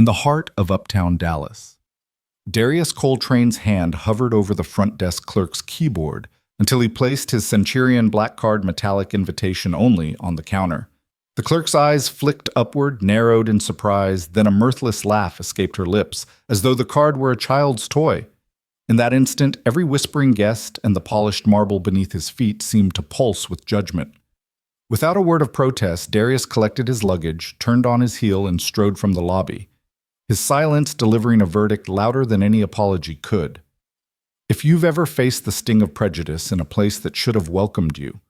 in the heart of uptown Dallas. Darius Col Train's hand hovered over the front desk clerk's keyboard until he placed his Centurion Black Card metallic invitation only on the counter. The clerk's eyes flicked upward, narrowed in surprise, then a mirthless laugh escaped her lips, as though the card were a child's toy. In that instant, every whispering guest and the polished marble beneath his feet seemed to pulse with judgment. Without a word of protest, Darius collected his luggage, turned on his heel, and strode from the lobby, his silence delivering a verdict louder than any apology could. If you've ever faced the sting of prejudice in a place that should have welcomed you,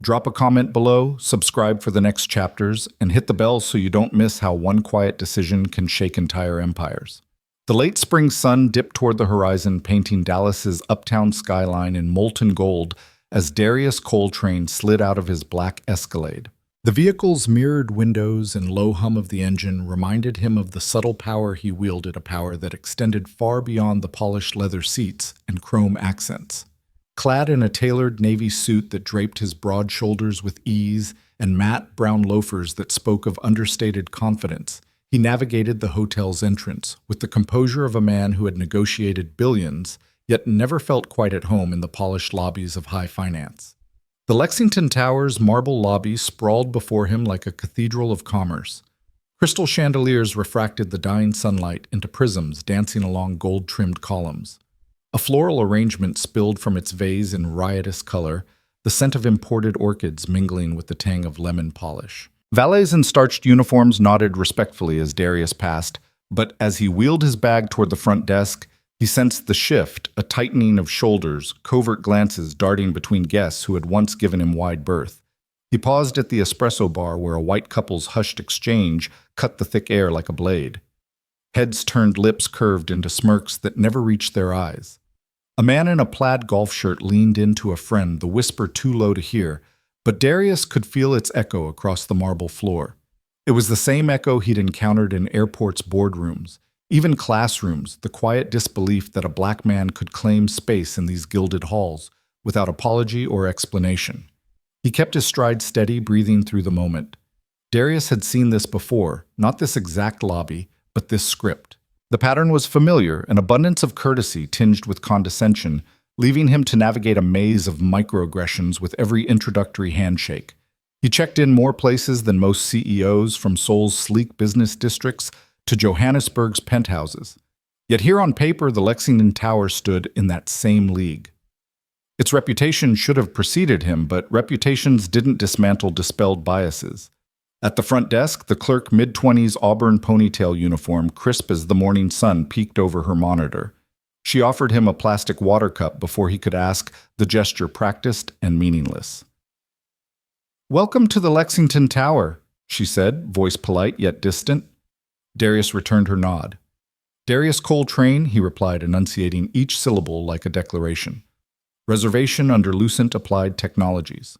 drop a comment below, subscribe for the next chapters, and hit the bell so you don't miss how one quiet decision can shake entire empires. The late spring sun dipped toward the horizon, painting Dallas's uptown skyline in molten gold as Darius Col Train slid out of his black Escalade. The vehicle's mirrored windows and low hum of the engine reminded him of the subtle power he wielded, a power that extended far beyond the polished leather seats and chrome accents. Clad in a tailored navy suit that draped his broad shoulders with ease and matte brown loafers that spoke of understated confidence, he navigated the hotel's entrance with the composure of a man who had negotiated billions, yet never felt quite at home in the polished lobbies of high finance. The Lexington Tower's marble lobby sprawled before him like a cathedral of commerce. Crystal chandeliers refracted the dying sunlight into prisms dancing along gold-trimmed columns. A floral arrangement spilled from its vase in riotous color, the scent of imported orchids mingling with the tang of lemon polish. Valets in starched uniforms nodded respectfully as Darius passed, but as he wheeled his bag toward the front desk, he sensed the shift, a tightening of shoulders, covert glances darting between guests who had once given him wide berth. He paused at the espresso bar where a white couple's hushed exchange cut the thick air like a blade. Heads turned, lips curved into smirks that never reached their eyes. A man in a plaid golf shirt leaned into a friend, the whisper too low to hear, but Darius could feel its echo across the marble floor. It was the same echo he'd encountered in airports' boardrooms, even classrooms, the quiet disbelief that a black man could claim space in these gilded halls without apology or explanation. He kept his stride steady, breathing through the moment. Darius had seen this before, not this exact lobby, but this script. The pattern was familiar, an abundance of courtesy tinged with condescension, leaving him to navigate a maze of microaggressions with every introductory handshake. He checked in more places than most CEOs, from Seoul's sleek business districts to Johannesburg's penthouses. Yet here on paper, the Lexington Tower stood in that same league. Its reputation should have preceded him, but reputations didn't dismantle dispelled biases. At the front desk, the clerk, mid-20s auburn ponytail uniform, crisp as the morning sun, peeked over her monitor. She offered him a plastic water cup before he could ask, the gesture practiced and meaningless. "Welcome to the Lexington Tower," she said, voice polite yet distant. Darius returned her nod. "Darius Col Train," he replied, enunciating each syllable like a declaration. "Reservation under Lucent Applied Technologies."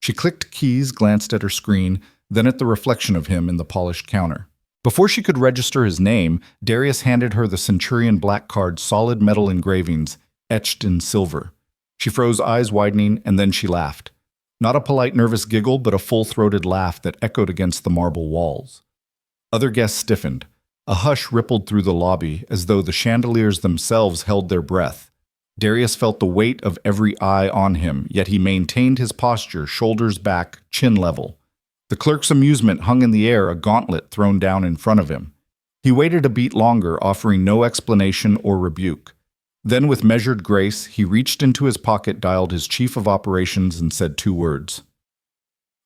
She clicked keys, glanced at her screen, then at the reflection of him in the polished counter. Before she could register his name, Darius handed her the Centurion Black Card's solid metal engravings, etched in silver. She froze, eyes widening, and then she laughed. Not a polite, nervous giggle, but a full-throated laugh that echoed against the marble walls. Other guests stiffened. A hush rippled through the lobby, as though the chandeliers themselves held their breath. Darius felt the weight of every eye on him, yet he maintained his posture, shoulders back, chin level. The clerk's amusement hung in the air, a gauntlet thrown down in front of him. He waited a beat longer, offering no explanation or rebuke. Then, with measured grace, he reached into his pocket, dialed his chief of operations, and said 2 words.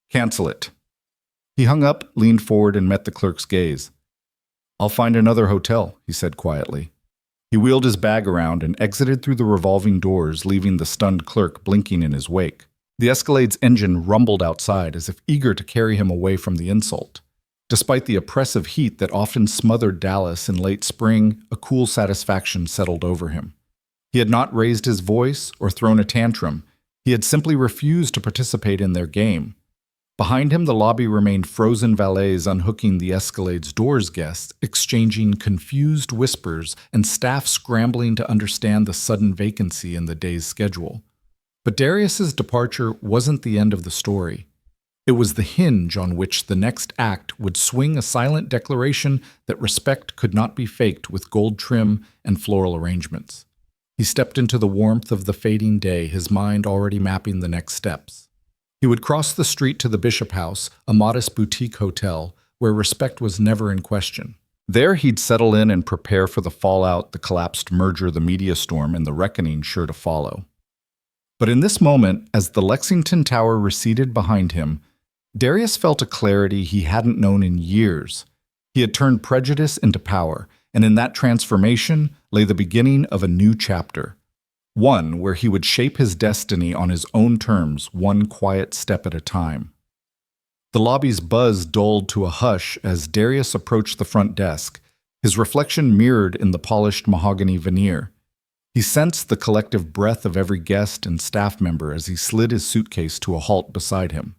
"Cancel it." He hung up, leaned forward, and met the clerk's gaze. "I'll find another hotel," he said quietly. He wheeled his bag around and exited through the revolving doors, leaving the stunned clerk blinking in his wake. The Escalade's engine rumbled outside, as if eager to carry him away from the insult. Despite the oppressive heat that often smothered Dallas in late spring, a cool satisfaction settled over him. He had not raised his voice or thrown a tantrum. He had simply refused to participate in their game. Behind him, the lobby remained frozen, valets unhooking the Escalade's doors, guests exchanging confused whispers, and staff scrambling to understand the sudden vacancy in the day's schedule. But Darius's departure wasn't the end of the story. It was the hinge on which the next act would swing a silent declaration that respect could not be faked with gold trim and floral arrangements. He stepped into the warmth of the fading day, his mind already mapping the next steps. He would cross the street to the Bishop House, a modest boutique hotel, where respect was never in question. There he'd settle in and prepare for the fallout, the collapsed merger, the media storm, and the reckoning sure to follow. But in this moment, as the Lexington Tower receded behind him, Darius felt a clarity he hadn't known in years. He had turned prejudice into power, and in that transformation lay the beginning of a new chapter. One where he would shape his destiny on his own terms, one quiet step at a time. The lobby's buzz dulled to a hush as Darius approached the front desk, his reflection mirrored in the polished mahogany veneer. He sensed the collective breath of every guest and staff member as he slid his suitcase to a halt beside him.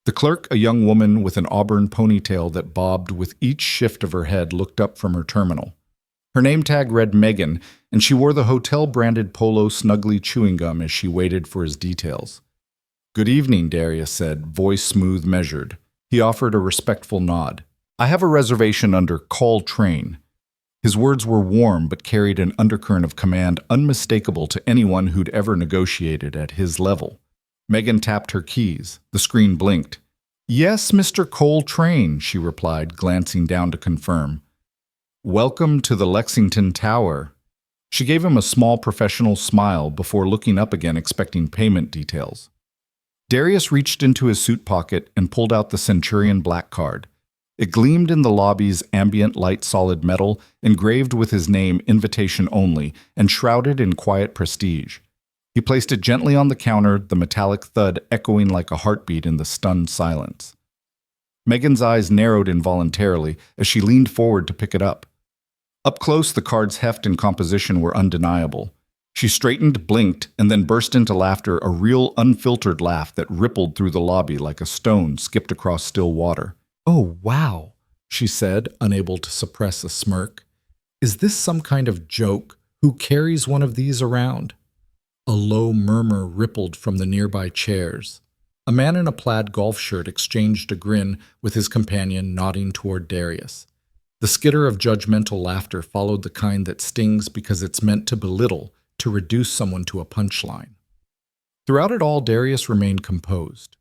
The clerk, a young woman with an auburn ponytail that bobbed with each shift of her head, looked up from her terminal. Her name tag read Megan, and she wore the hotel-branded Polo Snuggly chewing gum as she waited for his details. "Good evening," Darius said, voice smooth measured. He offered a respectful nod. "I have a reservation under Col Train." His words were warm but carried an undercurrent of command unmistakable to anyone who'd ever negotiated at his level. Megan tapped her keys. The screen blinked. "Yes, Mr. Col Train," she replied, glancing down to confirm. "Welcome to the Lexington Tower." She gave him a small professional smile before looking up again, expecting payment details. Darius reached into his suit pocket and pulled out the Centurion Black Card. It gleamed in the lobby's ambient light solid metal, engraved with his name, invitation only, and shrouded in quiet prestige. He placed it gently on the counter, the metallic thud echoing like a heartbeat in the stunned silence. Megan's eyes narrowed involuntarily as she leaned forward to pick it up. Up close, the card's heft and composition were undeniable. She straightened, blinked, and then burst into laughter, a real, unfiltered laugh that rippled through the lobby like a stone skipped across still water. "Oh, wow," she said, unable to suppress a smirk. "Is this some kind of joke? Who carries one of these around?" A low murmur rippled from the nearby chairs. A man in a plaid golf shirt exchanged a grin with his companion, nodding toward Darius. The skitter of judgmental laughter followed the kind that stings because it's meant to belittle, to reduce someone to a punchline. Throughout it all, Darius remained composed.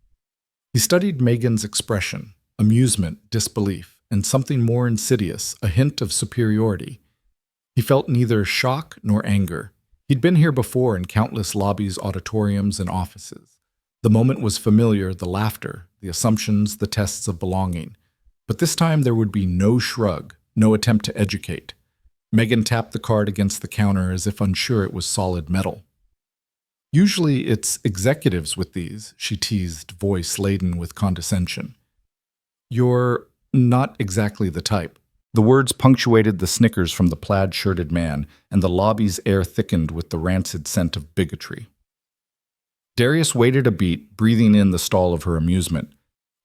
He studied Megan's expression, amusement, disbelief, and something more insidious, a hint of superiority. He felt neither shock nor anger. He'd been here before in countless lobbies, auditoriums, and offices. The moment was familiar, the laughter, the assumptions, the tests of belonging. But this time there would be no shrug, no attempt to educate. Megan tapped the card against the counter as if unsure it was solid metal. "Usually it's executives with these," she teased, voice laden with condescension. "You're not exactly the type." The words punctuated the snickers from the plaid-shirted man, and the lobby's air thickened with the rancid scent of bigotry. Darius waited a beat, breathing in the stall of her amusement.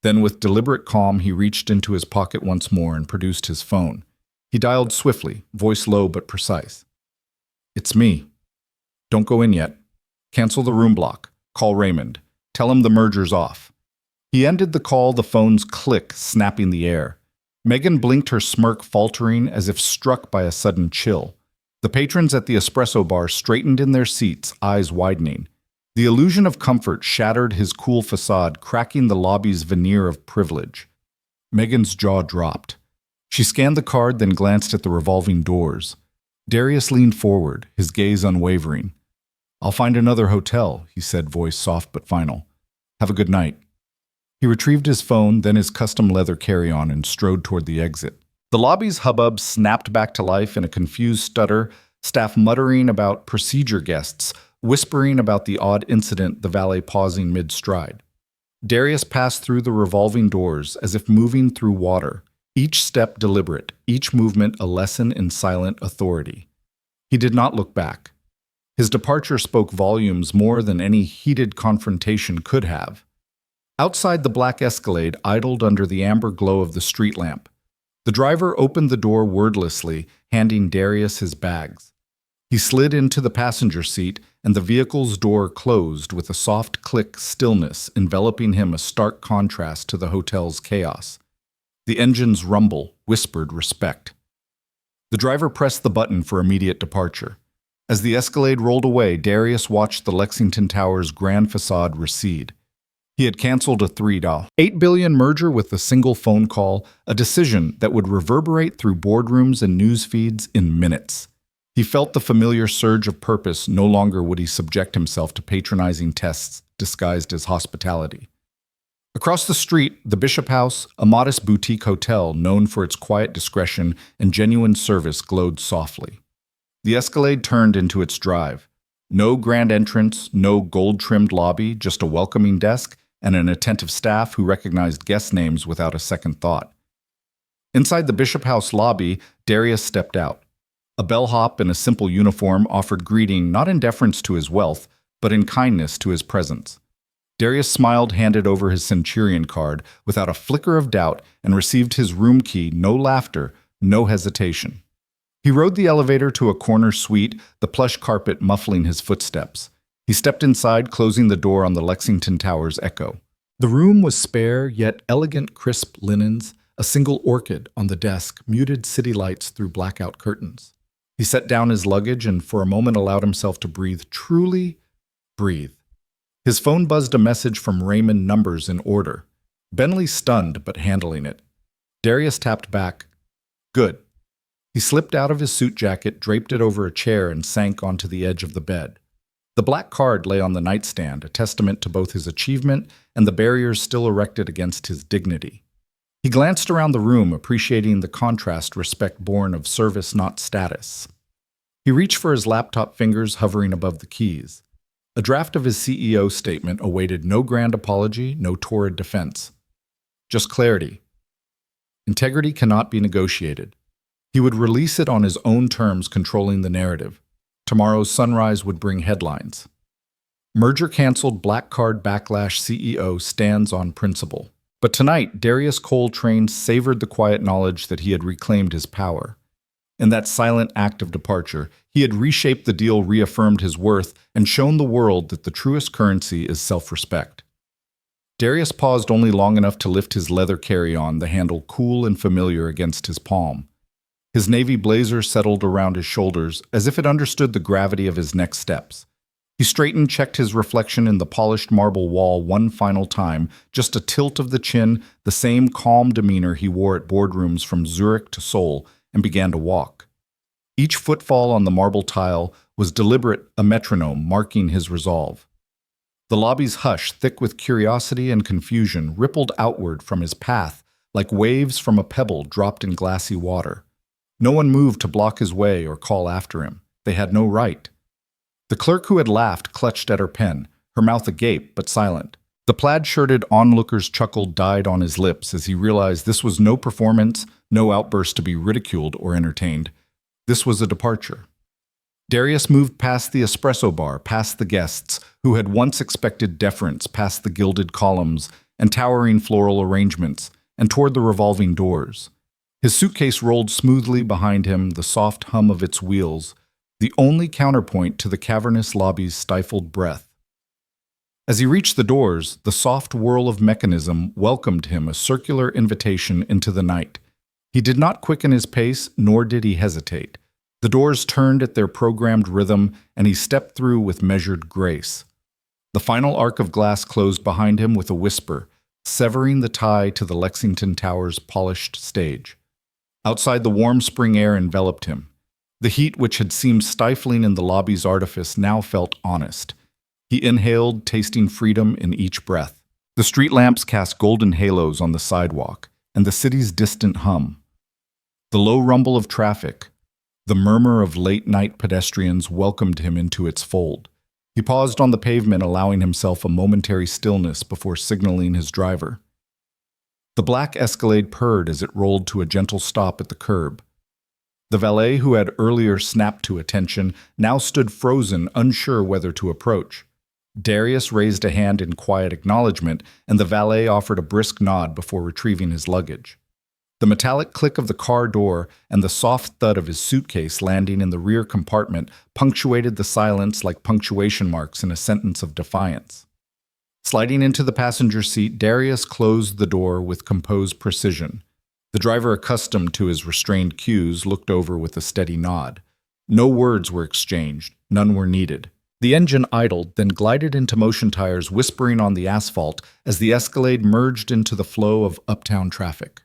Then, with deliberate calm, he reached into his pocket once more and produced his phone. He dialed swiftly, voice low but precise. "It's me. Don't go in yet. Cancel the room block. Call Raymond. Tell him the merger's off." He ended the call, the phone's click snapping the air. Megan blinked, her smirk faltering as if struck by a sudden chill. The patrons at the espresso bar straightened in their seats, eyes widening. The illusion of comfort shattered his cool facade, cracking the lobby's veneer of privilege. Megan's jaw dropped. She scanned the card, then glanced at the revolving doors. Darius leaned forward, his gaze unwavering. "I'll find another hotel," he said, voice soft but final. "Have a good night." He retrieved his phone, then his custom leather carry-on, and strode toward the exit. The lobby's hubbub snapped back to life in a confused stutter, staff muttering about procedure guests, whispering about the odd incident, the valet pausing mid-stride. Darius passed through the revolving doors as if moving through water, each step deliberate, each movement a lesson in silent authority. He did not look back. His departure spoke volumes more than any heated confrontation could have. Outside, the black Escalade idled under the amber glow of the street lamp. The driver opened the door wordlessly, handing Darius his bags. He slid into the passenger seat, and the vehicle's door closed with a soft click stillness enveloping him, a stark contrast to the hotel's chaos. The engine's rumble whispered respect. The driver pressed the button for immediate departure. As the Escalade rolled away, Darius watched the Lexington Tower's grand facade recede. He had canceled a $3.8 billion merger with a single phone call, a decision that would reverberate through boardrooms and news feeds in minutes. He felt the familiar surge of purpose. No longer would he subject himself to patronizing tests disguised as hospitality. Across the street, the Bishop House, a modest boutique hotel known for its quiet discretion and genuine service, glowed softly. The Escalade turned into its drive. No grand entrance, no gold-trimmed lobby, just a welcoming desk and an attentive staff who recognized guest names without a second thought. Inside the Bishop House lobby, Darius stepped out. A bellhop in a simple uniform offered greeting not in deference to his wealth, but in kindness to his presence. Darius smiled, handed over his Centurion card without a flicker of doubt, and received his room key, no laughter, no hesitation. He rode the elevator to a corner suite, the plush carpet muffling his footsteps. He stepped inside, closing the door on the Lexington Tower's echo. The room was spare, yet elegant, crisp linens, a single orchid on the desk, muted city lights through blackout curtains. He set down his luggage and for a moment allowed himself to breathe, truly breathe. His phone buzzed a message from Raymond, numbers in order. Bentley stunned, but handling it. Darius tapped back. Good. He slipped out of his suit jacket, draped it over a chair, and sank onto the edge of the bed. The black card lay on the nightstand, a testament to both his achievement and the barriers still erected against his dignity. He glanced around the room, appreciating the contrast, respect born of service, not status. He reached for his laptop, fingers hovering above the keys. A draft of his CEO statement awaited no grand apology, no torrid defense. Just clarity. Integrity cannot be negotiated. He would release it on his own terms, controlling the narrative. Tomorrow's sunrise would bring headlines. Merger canceled, Black Card backlash, CEO stands on principle. But tonight, Darius Col Train savored the quiet knowledge that he had reclaimed his power. In that silent act of departure, he had reshaped the deal, reaffirmed his worth, and shown the world that the truest currency is self-respect. Darius paused only long enough to lift his leather carry-on, the handle cool and familiar against his palm. His navy blazer settled around his shoulders, as if it understood the gravity of his next steps. He straightened, checked his reflection in the polished marble wall one final time, just a tilt of the chin, the same calm demeanor he wore at boardrooms from Zurich to Seoul, and began to walk. Each footfall on the marble tile was deliberate, a metronome marking his resolve. The lobby's hush, thick with curiosity and confusion, rippled outward from his path like waves from a pebble dropped in glassy water. No one moved to block his way or call after him. They had no right. The clerk who had laughed clutched at her pen, her mouth agape but silent. The plaid-shirted onlooker's chuckle died on his lips as he realized this was no performance, no outburst to be ridiculed or entertained. This was a departure. Darius moved past the espresso bar, past the guests, who had once expected deference, past the gilded columns and towering floral arrangements, and toward the revolving doors. His suitcase rolled smoothly behind him, the soft hum of its wheels, the only counterpoint to the cavernous lobby's stifled breath. As he reached the doors, the soft whirl of mechanism welcomed him, a circular invitation into the night. He did not quicken his pace, nor did he hesitate. The doors turned at their programmed rhythm, and he stepped through with measured grace. The final arc of glass closed behind him with a whisper, severing the tie to the Lexington Tower's polished stage. Outside, the warm spring air enveloped him. The heat, which had seemed stifling in the lobby's artifice, now felt honest. He inhaled, tasting freedom in each breath. The street lamps cast golden halos on the sidewalk, and the city's distant hum. The low rumble of traffic, the murmur of late-night pedestrians welcomed him into its fold. He paused on the pavement, allowing himself a momentary stillness before signaling his driver. The black Escalade purred as it rolled to a gentle stop at the curb. The valet, who had earlier snapped to attention, now stood frozen, unsure whether to approach. Darius raised a hand in quiet acknowledgement, and the valet offered a brisk nod before retrieving his luggage. The metallic click of the car door and the soft thud of his suitcase landing in the rear compartment punctuated the silence like punctuation marks in a sentence of defiance. Sliding into the passenger seat, Darius closed the door with composed precision. The driver, accustomed to his restrained cues, looked over with a steady nod. No words were exchanged, none were needed. The engine idled, then glided into motion tires, whispering on the asphalt as the Escalade merged into the flow of uptown traffic.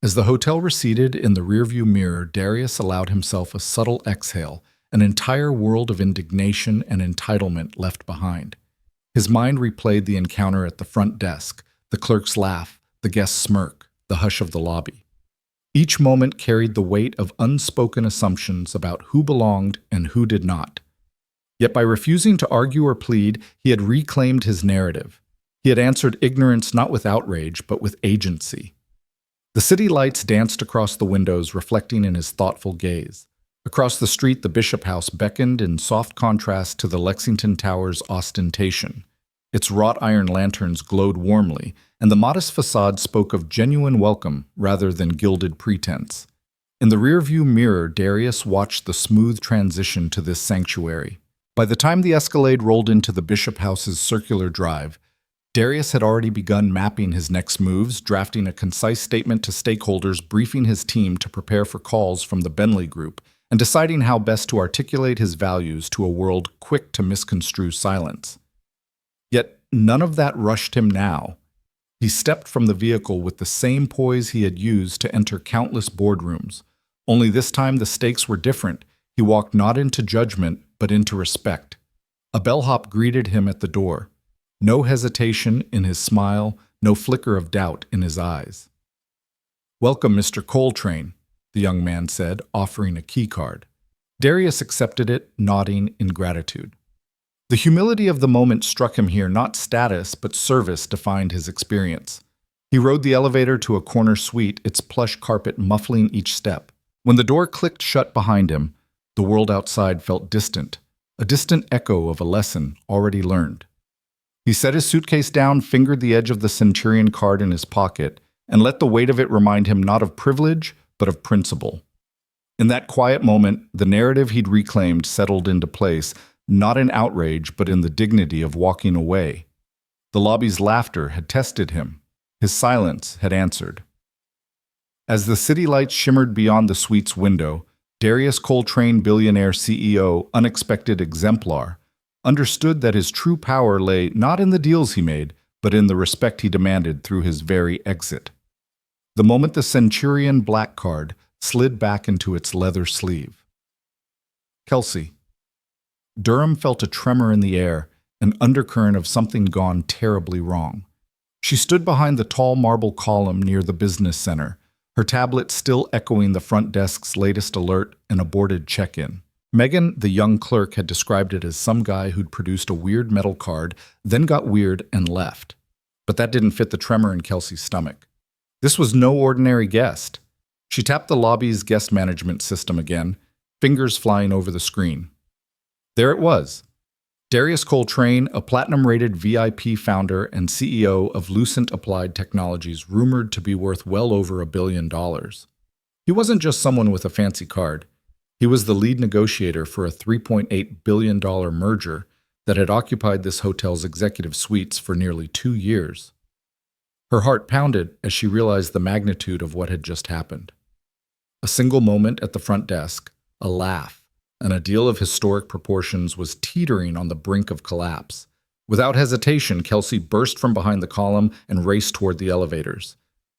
As the hotel receded in the rearview mirror, Darius allowed himself a subtle exhale, an entire world of indignation and entitlement left behind. His mind replayed the encounter at the front desk, the clerk's laugh, the guest's smirk, the hush of the lobby. Each moment carried the weight of unspoken assumptions about who belonged and who did not. Yet by refusing to argue or plead, he had reclaimed his narrative. He had answered ignorance not with outrage, but with agency. The city lights danced across the windows, reflecting in his thoughtful gaze. Across the street, the Bishop House beckoned in soft contrast to the Lexington Tower's ostentation. Its wrought iron lanterns glowed warmly, and the modest facade spoke of genuine welcome rather than gilded pretense. In the rearview mirror, Darius watched the smooth transition to this sanctuary. By the time the Escalade rolled into the Bishop House's circular drive, Darius had already begun mapping his next moves, drafting a concise statement to stakeholders, briefing his team to prepare for calls from the Bentley Group, and deciding how best to articulate his values to a world quick to misconstrue silence. Yet none of that rushed him now. He stepped from the vehicle with the same poise he had used to enter countless boardrooms. Only this time the stakes were different. He walked not into judgment, but into respect. A bellhop greeted him at the door. No hesitation in his smile, no flicker of doubt in his eyes. "Welcome, Mr. Col Train," the young man said, offering a key card. Darius accepted it, nodding in gratitude. The humility of the moment struck him here. Not status, but service defined his experience. He rode the elevator to a corner suite, its plush carpet muffling each step. When the door clicked shut behind him, the world outside felt distant, a distant echo of a lesson already learned. He set his suitcase down, fingered the edge of the Centurion card in his pocket, and let the weight of it remind him not of privilege, but of principle. In that quiet moment, the narrative he'd reclaimed settled into place, not in outrage, but in the dignity of walking away. The lobby's laughter had tested him. His silence had answered. As the city lights shimmered beyond the suite's window, Darius Col Train, billionaire CEO, unexpected exemplar, understood that his true power lay not in the deals he made, but in the respect he demanded through his very exit. The moment the Centurion Black Card slid back into its leather sleeve. Kelsey. Durham felt a tremor in the air, an undercurrent of something gone terribly wrong. She stood behind the tall marble column near the business center, her tablet still echoing the front desk's latest alert, an aborted check-in. Megan, the young clerk, had described it as some guy who'd produced a weird metal card, then got weird and left. But that didn't fit the tremor in Kelsey's stomach. This was no ordinary guest. She tapped the lobby's guest management system again, fingers flying over the screen. There it was. Darius Col Train, a platinum-rated VIP founder and CEO of Lucent Applied Technologies, rumored to be worth well over $1 billion. He wasn't just someone with a fancy card. He was the lead negotiator for a $3.8 billion merger that had occupied this hotel's executive suites for nearly 2 years. Her heart pounded as she realized the magnitude of what had just happened. A single moment at the front desk, a laugh, and a deal of historic proportions was teetering on the brink of collapse. Without hesitation, Kelsey burst from behind the column and raced toward the elevators.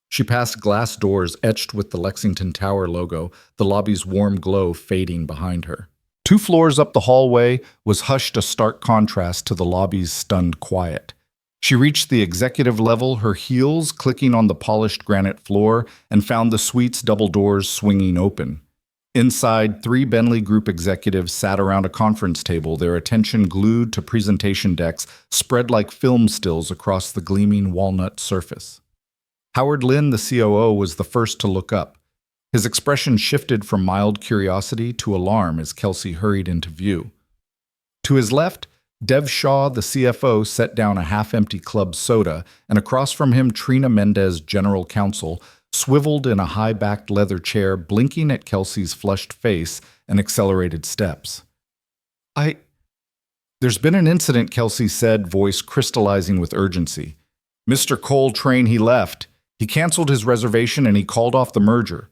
She passed glass doors etched with the Lexington Tower logo, the lobby's warm glow fading behind her. 2 floors up the hallway was hushed, a stark contrast to the lobby's stunned quiet. She reached the executive level, her heels clicking on the polished granite floor, and found the suite's double doors swinging open. Inside, 3 Bentley Group executives sat around a conference table, their attention glued to presentation decks spread like film stills across the gleaming walnut surface. Howard Lynn, the COO, was the first to look up. His expression shifted from mild curiosity to alarm as Kelsey hurried into view. To his left, Dev Shaw, the CFO, set down a half-empty club soda, and across from him, Trina Mendez, general counsel, swiveled in a high-backed leather chair, blinking at Kelsey's flushed face and accelerated steps. There's been an incident, Kelsey said, voice crystallizing with urgency. Mr. Col Train, he left. He canceled his reservation and he called off the merger.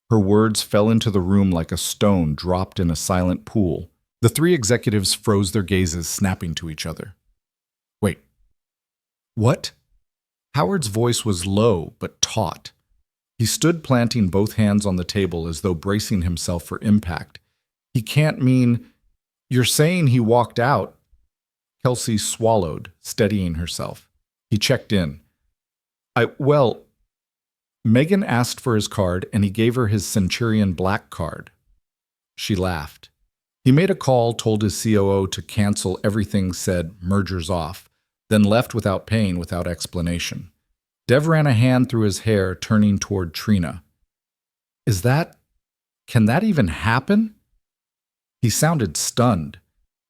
Her words fell into the room like a stone dropped in a silent pool. The three executives froze their gazes, snapping to each other. Wait. What? Howard's voice was low but taut. He stood planting both hands on the table as though bracing himself for impact. He can't mean... You're saying he walked out? Kelsey swallowed, steadying herself. He checked in. Megan asked for his card and he gave her his Centurion Black Card. She laughed. He made a call, told his COO to cancel everything, said mergers off, then left without paying, without explanation. Dev ran a hand through his hair, turning toward Trina. Can that even happen? He sounded stunned.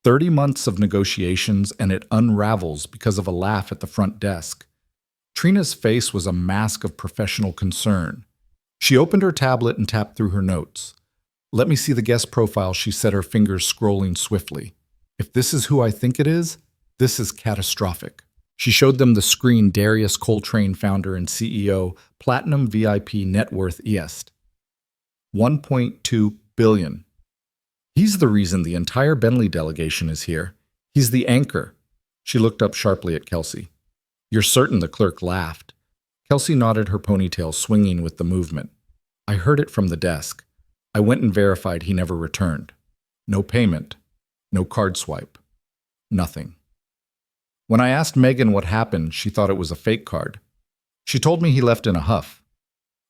30 months of negotiations and it unravels because of a laugh at the front desk. Trina's face was a mask of professional concern. She opened her tablet and tapped through her notes. Let me see the guest profile, she said, her fingers scrolling swiftly. If this is who I think it is, this is catastrophic. She showed them the screen. Darius Col Train, founder and CEO, Platinum VIP net worth EST. 1.2 billion. He's the reason the entire Bentley delegation is here. He's the anchor. She looked up sharply at Kelsey. You're certain? The clerk laughed. Kelsey nodded, her ponytail swinging with the movement. I heard it from the desk. I went and verified he never returned. No payment. No card swipe. Nothing. When I asked Megan what happened, she thought it was a fake card. She told me he left in a huff.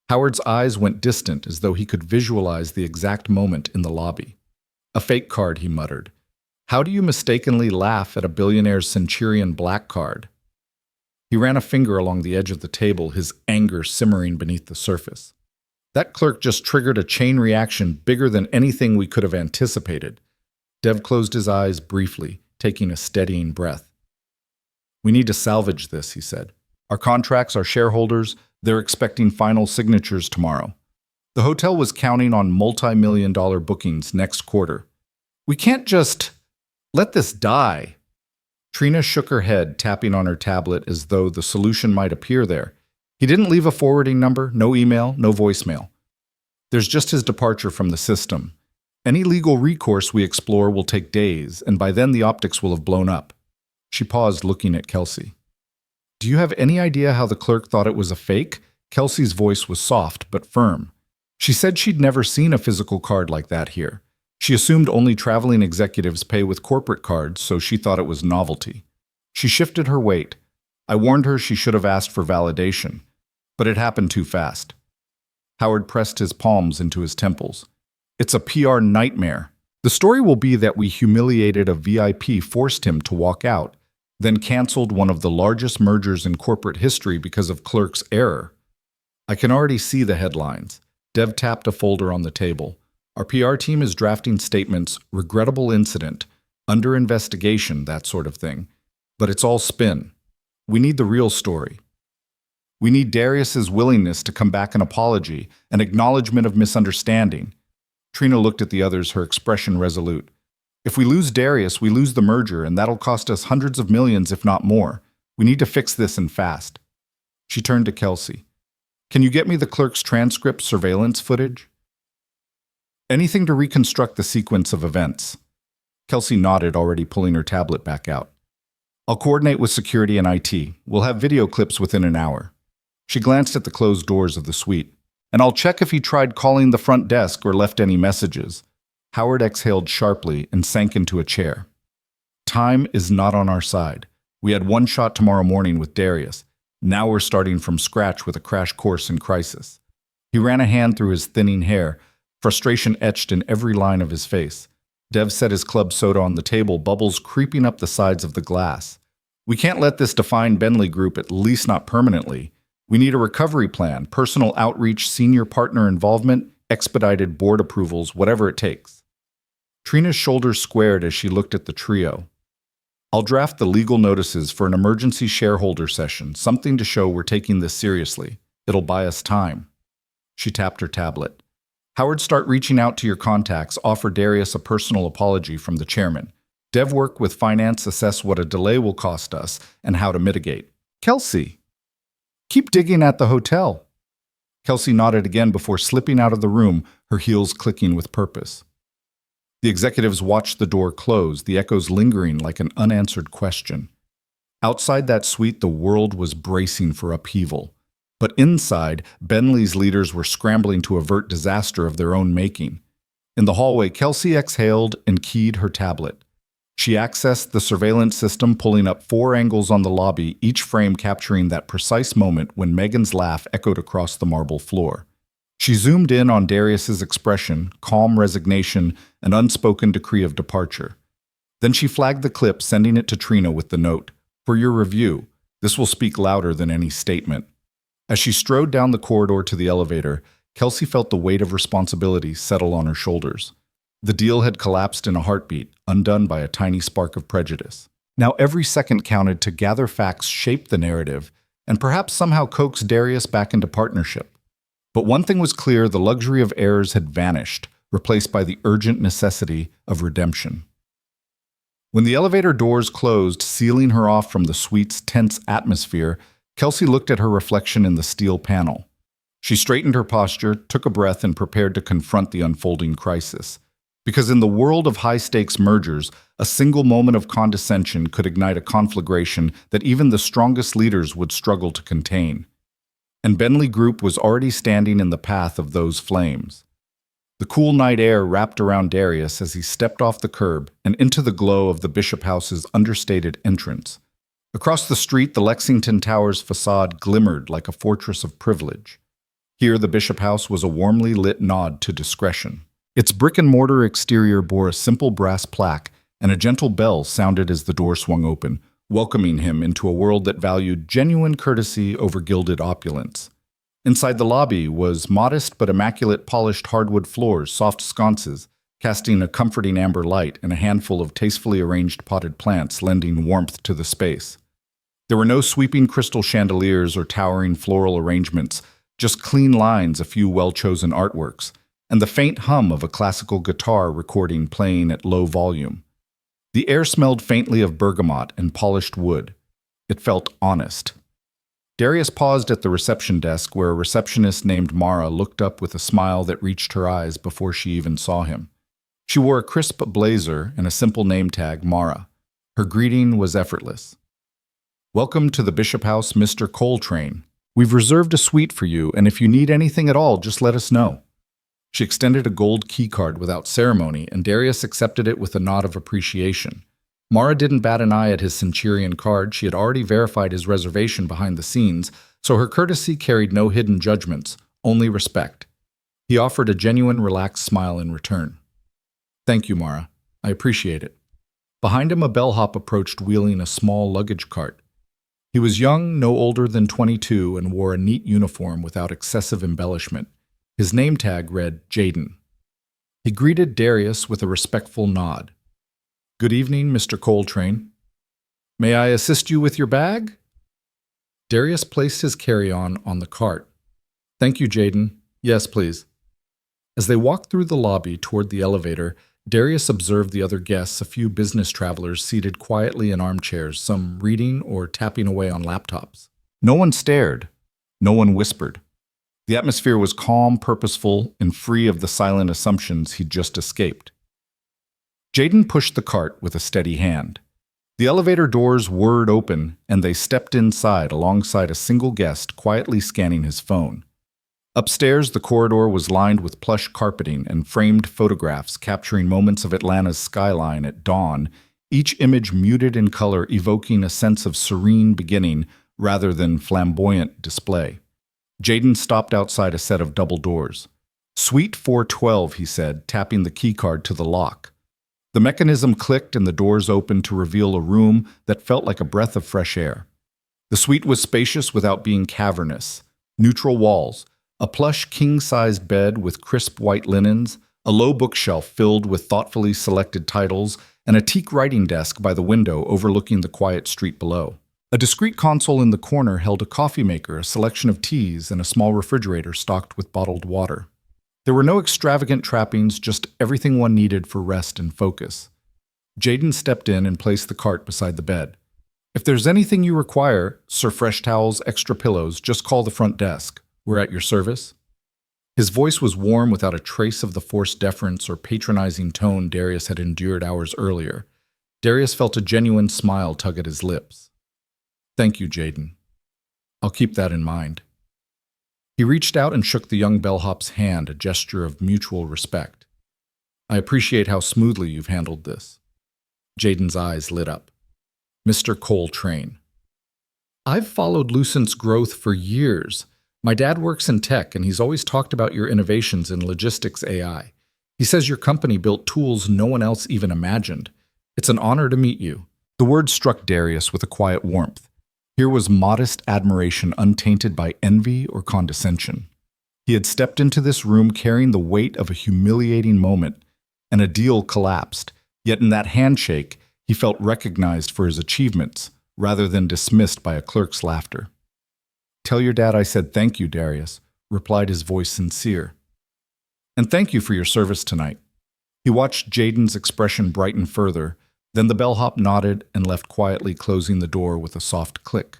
Howard's eyes went distant as though he could visualize the exact moment in the lobby. A fake card, he muttered. How do you mistakenly laugh at a billionaire's Centurion Black Card? He ran a finger along the edge of the table, his anger simmering beneath the surface. That clerk just triggered a chain reaction bigger than anything we could have anticipated. Dev closed his eyes briefly, taking a steadying breath. We need to salvage this, he said. Our contracts, our shareholders, they're expecting final signatures tomorrow. The hotel was counting on multi-million-dollar bookings next quarter. We can't just let this die. Trina shook her head, tapping on her tablet as though the solution might appear there. He didn't leave a forwarding number, no email, no voicemail. There's just his departure from the system. Any legal recourse we explore will take days, and by then the optics will have blown up. She paused, looking at Kelsey. Do you have any idea how the clerk thought it was a fake? Kelsey's voice was soft but firm. She said she'd never seen a physical card like that here. She assumed only traveling executives pay with corporate cards, so she thought it was novelty. She shifted her weight. I warned her she should have asked for validation, but it happened too fast. Howard pressed his palms into his temples. It's a PR nightmare. The story will be that we humiliated a VIP, forced him to walk out, then canceled one of the largest mergers in corporate history because of clerk's error. I can already see the headlines. Dev tapped a folder on the table. Our PR team is drafting statements, regrettable incident, under investigation, that sort of thing. But it's all spin. We need the real story. We need Darius's willingness to come back an apology, an acknowledgement of misunderstanding. Trina looked at the others, her expression resolute. If we lose Darius, we lose the merger, and that'll cost us hundreds of millions, if not more. We need to fix this and fast. She turned to Kelsey. Can you get me the clerk's transcript, surveillance footage? Anything to reconstruct the sequence of events. Kelsey nodded, already pulling her tablet back out. I'll coordinate with security and IT. We'll have video clips within an hour. She glanced at the closed doors of the suite. And I'll check if he tried calling the front desk or left any messages. Howard exhaled sharply and sank into a chair. Time is not on our side. We had one shot tomorrow morning with Darius. Now we're starting from scratch with a crash course in crisis. He ran a hand through his thinning hair, frustration etched in every line of his face. Dev set his club soda on the table, bubbles creeping up the sides of the glass. We can't let this define Bentley Group, at least not permanently. We need a recovery plan, personal outreach, senior partner involvement, expedited board approvals, whatever it takes. Trina's shoulders squared as she looked at the trio. I'll draft the legal notices for an emergency shareholder session, something to show we're taking this seriously. It'll buy us time. She tapped her tablet. Howard, start reaching out to your contacts. Offer Darius a personal apology from the chairman. Dev work with finance, assess what a delay will cost us and how to mitigate. Kelsey, keep digging at the hotel. Kelsey nodded again before slipping out of the room, her heels clicking with purpose. The executives watched the door close, the echoes lingering like an unanswered question. Outside that suite, the world was bracing for upheaval. But inside, Bentley's leaders were scrambling to avert disaster of their own making. In the hallway, Kelsey exhaled and keyed her tablet. She accessed the surveillance system, pulling up 4 angles on the lobby, each frame capturing that precise moment when Megan's laugh echoed across the marble floor. She zoomed in on Darius's expression, calm resignation, an unspoken decree of departure. Then she flagged the clip, sending it to Trina with the note, "For your review, this will speak louder than any statement." As she strode down the corridor to the elevator, Kelsey felt the weight of responsibility settle on her shoulders. The deal had collapsed in a heartbeat, undone by a tiny spark of prejudice. Now every second counted to gather facts, shape the narrative, and perhaps somehow coax Darius back into partnership. But one thing was clear: the luxury of errors had vanished, replaced by the urgent necessity of redemption. When the elevator doors closed, sealing her off from the suite's tense atmosphere, Kelsey looked at her reflection in the steel panel. She straightened her posture, took a breath, and prepared to confront the unfolding crisis. Because in the world of high-stakes mergers, a single moment of condescension could ignite a conflagration that even the strongest leaders would struggle to contain. And Bentley Group was already standing in the path of those flames. The cool night air wrapped around Darius as he stepped off the curb and into the glow of the Bishop House's understated entrance. Across the street, the Lexington Tower's facade glimmered like a fortress of privilege. Here, the Bishop House was a warmly lit nod to discretion. Its brick-and-mortar exterior bore a simple brass plaque, and a gentle bell sounded as the door swung open, welcoming him into a world that valued genuine courtesy over gilded opulence. Inside the lobby was modest but immaculate polished hardwood floors, soft sconces, casting a comforting amber light, and a handful of tastefully arranged potted plants lending warmth to the space. There were no sweeping crystal chandeliers or towering floral arrangements, just clean lines, a few well-chosen artworks, and the faint hum of a classical guitar recording playing at low volume. The air smelled faintly of bergamot and polished wood. It felt honest. Darius paused at the reception desk where a receptionist named Mara looked up with a smile that reached her eyes before she even saw him. She wore a crisp blazer and a simple name tag, Mara. Her greeting was effortless. "Welcome to the Bishop House, Mr. Col Train. We've reserved a suite for you, and if you need anything at all, just let us know." She extended a gold keycard without ceremony, and Darius accepted it with a nod of appreciation. Mara didn't bat an eye at his Centurion card. She had already verified his reservation behind the scenes, so her courtesy carried no hidden judgments, only respect. He offered a genuine, relaxed smile in return. "Thank you, Mara. I appreciate it." Behind him, a bellhop approached wheeling a small luggage cart. He was young, no older than 22, and wore a neat uniform without excessive embellishment. His name tag read Jaden. He greeted Darius with a respectful nod. "Good evening, Mr. Col Train. May I assist you with your bag?" Darius placed his carry-on on the cart. "Thank you, Jaden. Yes, please." As they walked through the lobby toward the elevator, Darius observed the other guests, a few business travelers seated quietly in armchairs, some reading or tapping away on laptops. No one stared. No one whispered. The atmosphere was calm, purposeful, and free of the silent assumptions he'd just escaped. Jaden pushed the cart with a steady hand. The elevator doors whirred open, and they stepped inside alongside a single guest quietly scanning his phone. Upstairs, the corridor was lined with plush carpeting and framed photographs capturing moments of Atlanta's skyline at dawn, each image muted in color, evoking a sense of serene beginning rather than flamboyant display. Jaden stopped outside a set of double doors. "Suite 412, he said, tapping the keycard to the lock. The mechanism clicked and the doors opened to reveal a room that felt like a breath of fresh air. The suite was spacious without being cavernous. Neutral walls, a plush king-sized bed with crisp white linens, a low bookshelf filled with thoughtfully selected titles, and a teak writing desk by the window overlooking the quiet street below. A discreet console in the corner held a coffee maker, a selection of teas, and a small refrigerator stocked with bottled water. There were no extravagant trappings, just everything one needed for rest and focus. Jaden stepped in and placed the cart beside the bed. "If there's anything you require, Sir Fresh Towels, extra pillows, just call the front desk. We're at your service." His voice was warm without a trace of the forced deference or patronizing tone Darius had endured hours earlier. Darius felt a genuine smile tug at his lips. "Thank you, Jaden. I'll keep that in mind." He reached out and shook the young bellhop's hand, a gesture of mutual respect. "I appreciate how smoothly you've handled this." Jaden's eyes lit up. "Mr. Col Train. I've followed Lucent's growth for years. My dad works in tech, and he's always talked about your innovations in logistics AI. He says your company built tools no one else even imagined. It's an honor to meet you." The words struck Darius with a quiet warmth. Here was modest admiration untainted by envy or condescension. He had stepped into this room carrying the weight of a humiliating moment, and a deal collapsed. Yet in that handshake, he felt recognized for his achievements, rather than dismissed by a clerk's laughter. "Tell your dad I said thank you, Darius," replied his voice sincere. "And thank you for your service tonight." He watched Jaden's expression brighten further, then the bellhop nodded and left quietly, closing the door with a soft click.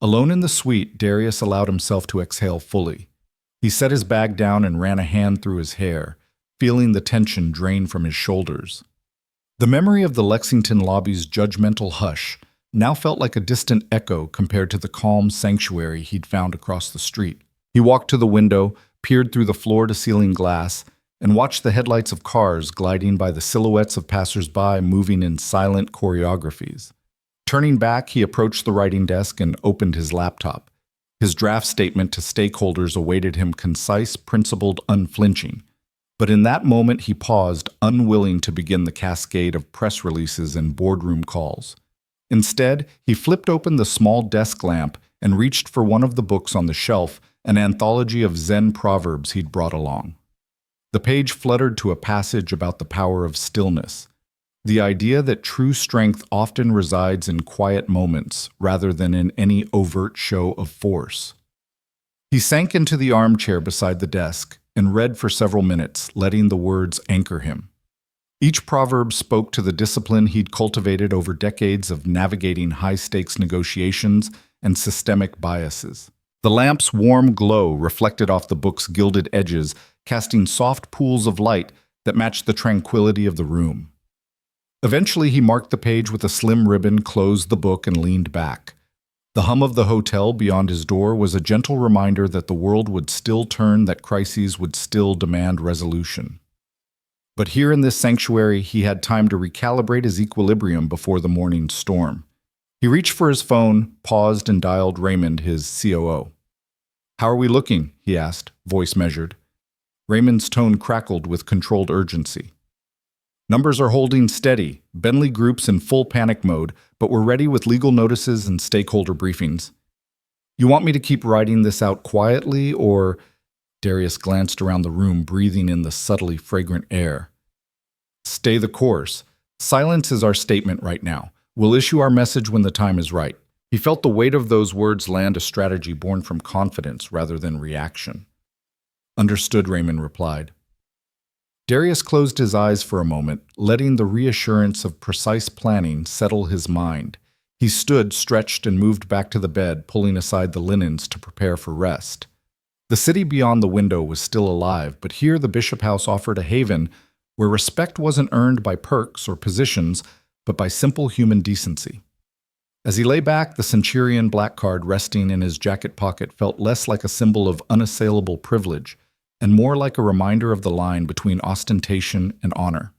Alone in the suite, Darius allowed himself to exhale fully. He set his bag down and ran a hand through his hair, feeling the tension drain from his shoulders. The memory of the Lexington lobby's judgmental hush now felt like a distant echo compared to the calm sanctuary he'd found across the street. He walked to the window, peered through the floor-to-ceiling glass, and watched the headlights of cars gliding by the silhouettes of passers-by moving in silent choreographies. Turning back, he approached the writing desk and opened his laptop. His draft statement to stakeholders awaited him, concise, principled, unflinching. But in that moment, he paused, unwilling to begin the cascade of press releases and boardroom calls. Instead, he flipped open the small desk lamp and reached for one of the books on the shelf, an anthology of Zen proverbs he'd brought along. The page fluttered to a passage about the power of stillness, the idea that true strength often resides in quiet moments rather than in any overt show of force. He sank into the armchair beside the desk and read for several minutes, letting the words anchor him. Each proverb spoke to the discipline he'd cultivated over decades of navigating high-stakes negotiations and systemic biases. The lamp's warm glow reflected off the book's gilded edges, casting soft pools of light that matched the tranquility of the room. Eventually, he marked the page with a slim ribbon, closed the book, and leaned back. The hum of the hotel beyond his door was a gentle reminder that the world would still turn, that crises would still demand resolution. But here in this sanctuary, he had time to recalibrate his equilibrium before the morning storm. He reached for his phone, paused, and dialed Raymond, his COO. "How are we looking?" he asked, voice measured. Raymond's tone crackled with controlled urgency. "Numbers are holding steady. Bentley Group's in full panic mode, but we're ready with legal notices and stakeholder briefings. You want me to keep writing this out quietly, or—" Darius glanced around the room, breathing in the subtly fragrant air. "Stay the course. Silence is our statement right now. We'll issue our message when the time is right." He felt the weight of those words land, a strategy born from confidence rather than reaction. "Understood," Raymond replied. Darius closed his eyes for a moment, letting the reassurance of precise planning settle his mind. He stood, stretched, and moved back to the bed, pulling aside the linens to prepare for rest. The city beyond the window was still alive, but here the Bishop House offered a haven where respect wasn't earned by perks or positions, but by simple human decency. As he lay back, the Centurion Black Card resting in his jacket pocket felt less like a symbol of unassailable privilege and more like a reminder of the line between ostentation and honor.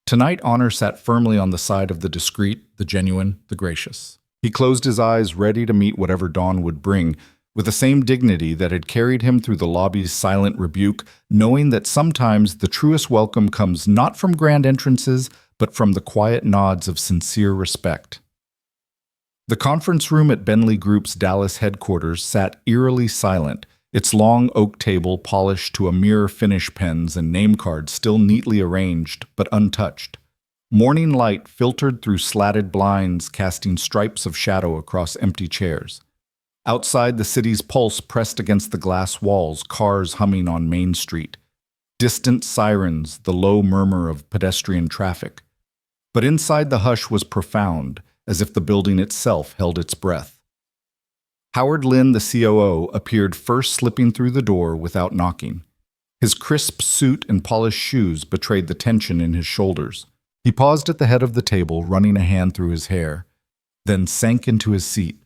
Tonight, honor sat firmly on the side of the discreet, the genuine, the gracious. He closed his eyes, ready to meet whatever dawn would bring, with the same dignity that had carried him through the lobby's silent rebuke, knowing that sometimes the truest welcome comes not from grand entrances, but from the quiet nods of sincere respect. The conference room at Bentley Group's Dallas headquarters sat eerily silent, its long oak table polished to a mirror finish, pens and name cards still neatly arranged but untouched. Morning light filtered through slatted blinds, casting stripes of shadow across empty chairs. Outside, the city's pulse pressed against the glass walls, cars humming on Main Street. Distant sirens, the low murmur of pedestrian traffic. But inside the hush was profound, as if the building itself held its breath. Howard Lynn, the COO, appeared first, slipping through the door without knocking. His crisp suit and polished shoes betrayed the tension in his shoulders. He paused at the head of the table, running a hand through his hair, then sank into his seat.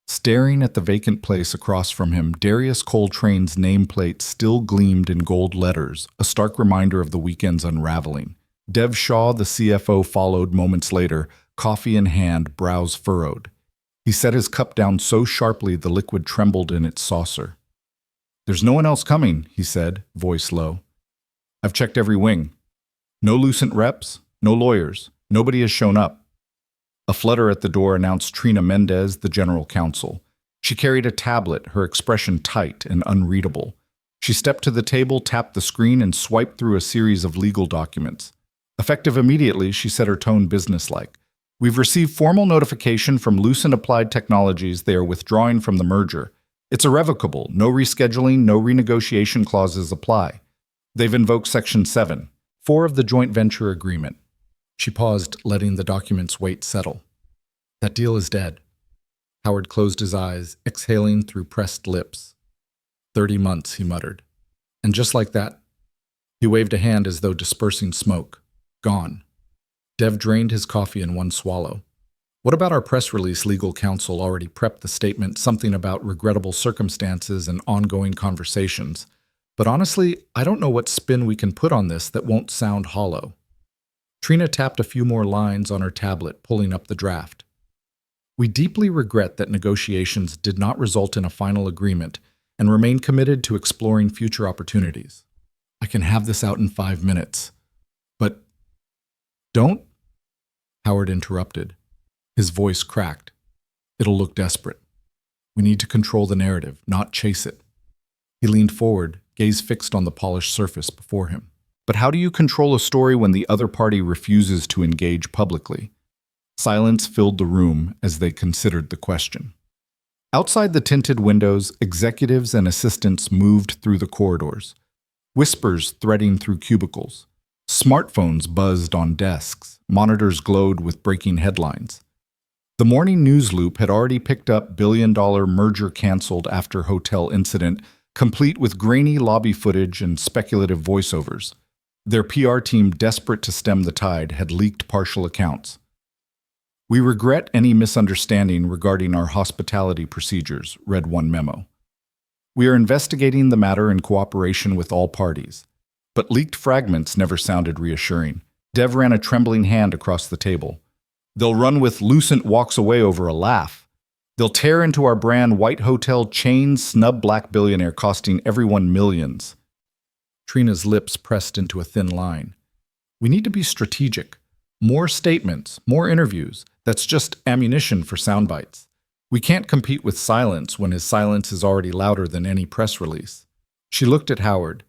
Staring at the vacant place across from him, Darius Col Train's nameplate still gleamed in gold letters, a stark reminder of the weekend's unraveling. Dev Shaw, the CFO, followed moments later, coffee in hand, brows furrowed. He set his cup down so sharply the liquid trembled in its saucer. "There's no one else coming," he said, voice low. "I've checked every wing. No Lucent reps, no lawyers. Nobody has shown up." A flutter at the door announced Trina Mendez, the general counsel. She carried a tablet, her expression tight and unreadable. She stepped to the table, tapped the screen, and swiped through a series of legal documents. Effective immediately, she said, her tone businesslike. "We've received formal notification from Lucent Applied Technologies they are withdrawing from the merger. It's irrevocable. No rescheduling, no renegotiation clauses apply. They've invoked Section 7(4) of the joint venture agreement." She paused, letting the document's weight settle. "That deal is dead." Howard closed his eyes, exhaling through pressed lips. 30 months, he muttered. And just like that, he waved a hand as though dispersing smoke. Gone. Dev drained his coffee in one swallow. "What about our press release?" Legal counsel already prepped the statement, something about regrettable circumstances and ongoing conversations. "But honestly, I don't know what spin we can put on this that won't sound hollow." Trina tapped a few more lines on her tablet, pulling up the draft. "We deeply regret that negotiations did not result in a final agreement and remain committed to exploring future opportunities. I can have this out in 5 minutes. But don't," Howard interrupted. His voice cracked. "It'll look desperate. We need to control the narrative, not chase it." He leaned forward, gaze fixed on the polished surface before him. "But how do you control a story when the other party refuses to engage publicly?" Silence filled the room as they considered the question. Outside the tinted windows, executives and assistants moved through the corridors, whispers threading through cubicles. Smartphones buzzed on desks, monitors glowed with breaking headlines. The morning news loop had already picked up billion-dollar merger canceled after hotel incident, complete with grainy lobby footage and speculative voiceovers. Their PR team, desperate to stem the tide, had leaked partial accounts. "We regret any misunderstanding regarding our hospitality procedures," read one memo. "We are investigating the matter in cooperation with all parties." But leaked fragments never sounded reassuring. Dev ran a trembling hand across the table. "They'll run with Lucent walks away over a laugh. They'll tear into our brand white hotel chain, snub black billionaire costing everyone millions." Trina's lips pressed into a thin line. "We need to be strategic. More statements, more interviews. That's just ammunition for sound bites. We can't compete with silence when his silence is already louder than any press release." She looked at Howard.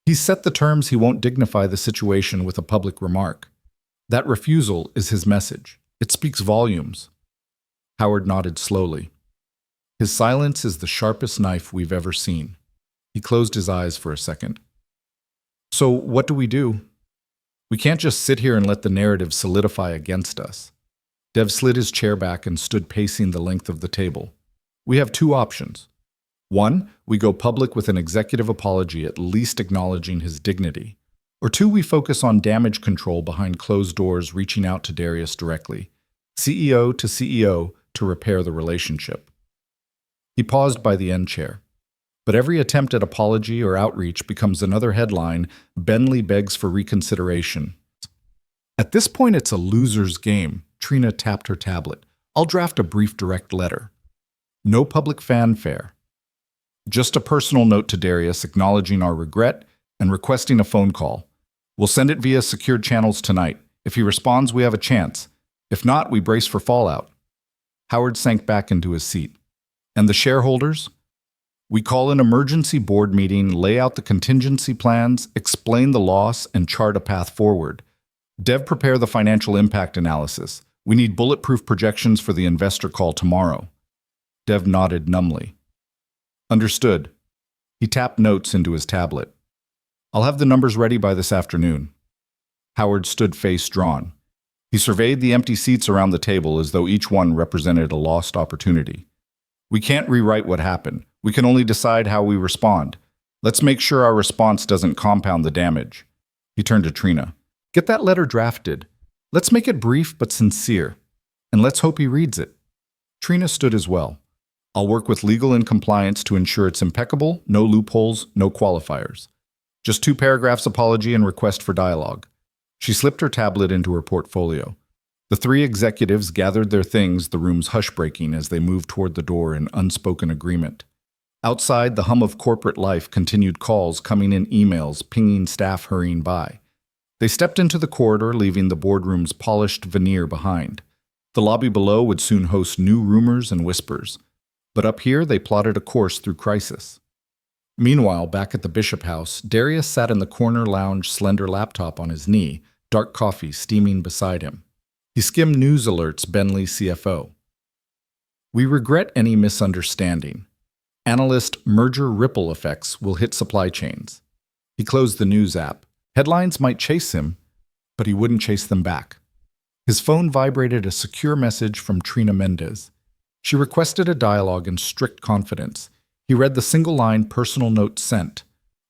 "He's set the terms. He won't dignify the situation with a public remark. That refusal is his message. It speaks volumes." Howard nodded slowly. "His silence is the sharpest knife we've ever seen." He closed his eyes for a second. "So what do we do? We can't just sit here and let the narrative solidify against us." Dev slid his chair back and stood pacing the length of the table. "We have 2 options. 1, we go public with an executive apology, at least acknowledging his dignity. Or 2, we focus on damage control behind closed doors, reaching out to Darius directly, CEO to CEO, to repair the relationship." He paused by the end chair. But every attempt at apology or outreach becomes another headline. Bentley begs for reconsideration. "At this point, it's a loser's game." Trina tapped her tablet. "I'll draft a brief direct letter. No public fanfare. Just a personal note to Darius acknowledging our regret and requesting a phone call. We'll send it via secured channels tonight. If he responds, we have a chance. If not, we brace for fallout." Howard sank back into his seat. "And the shareholders?" "We call an emergency board meeting, lay out the contingency plans, explain the loss, and chart a path forward. Dev, prepare the financial impact analysis. We need bulletproof projections for the investor call tomorrow. Dev nodded numbly. Understood. He tapped notes into his tablet. I'll have the numbers ready by this afternoon. Howard stood face drawn. He surveyed the empty seats around the table as though each one represented a lost opportunity. We can't rewrite what happened. We can only decide how we respond. Let's make sure our response doesn't compound the damage. He turned to Trina. Get that letter drafted. Let's make it brief but sincere. And let's hope he reads it. Trina stood as well. I'll work with legal and compliance to ensure it's impeccable, no loopholes, no qualifiers. Just 2 paragraphs apology and request for dialogue. She slipped her tablet into her portfolio. The 3 executives gathered their things, the room's hush breaking as they moved toward the door in unspoken agreement. Outside, the hum of corporate life continued, calls coming in, emails, pinging, staff hurrying by. They stepped into the corridor, leaving the boardroom's polished veneer behind. The lobby below would soon host new rumors and whispers. But up here, they plotted a course through crisis. Meanwhile, back at the Bishop House, Darius sat in the corner lounge, slender laptop on his knee, dark coffee steaming beside him. He skimmed news alerts, Bentley CFO. We regret any misunderstanding. Analyst merger ripple effects will hit supply chains. He closed the news app. Headlines might chase him, but he wouldn't chase them back. His phone vibrated, a secure message from Trina Mendez. She requested a dialogue in strict confidence. He read the single line, personal note sent.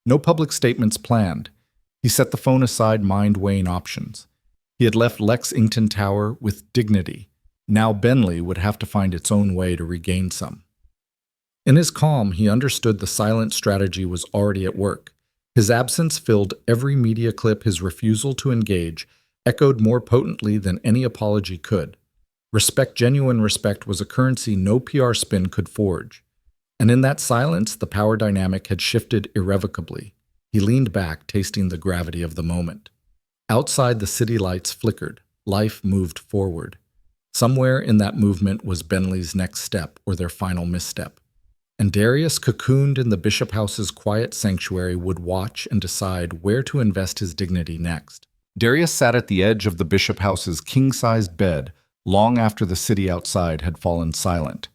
No public statements planned. He set the phone aside, mind-weighing options. He had left Lexington Tower with dignity. Now Bentley would have to find its own way to regain some. In his calm, he understood the silent strategy was already at work. His absence filled every media clip. His refusal to engage echoed more potently than any apology could. Respect, genuine respect, was a currency no PR spin could forge. And in that silence, the power dynamic had shifted irrevocably. He leaned back, tasting the gravity of the moment. Outside, the city lights flickered. Life moved forward. Somewhere in that movement was Bentley's next step, or their final misstep. And Darius, cocooned in the Bishop House's quiet sanctuary, would watch and decide where to invest his dignity next. Darius sat at the edge of the Bishop House's king-sized bed long after the city outside had fallen silent.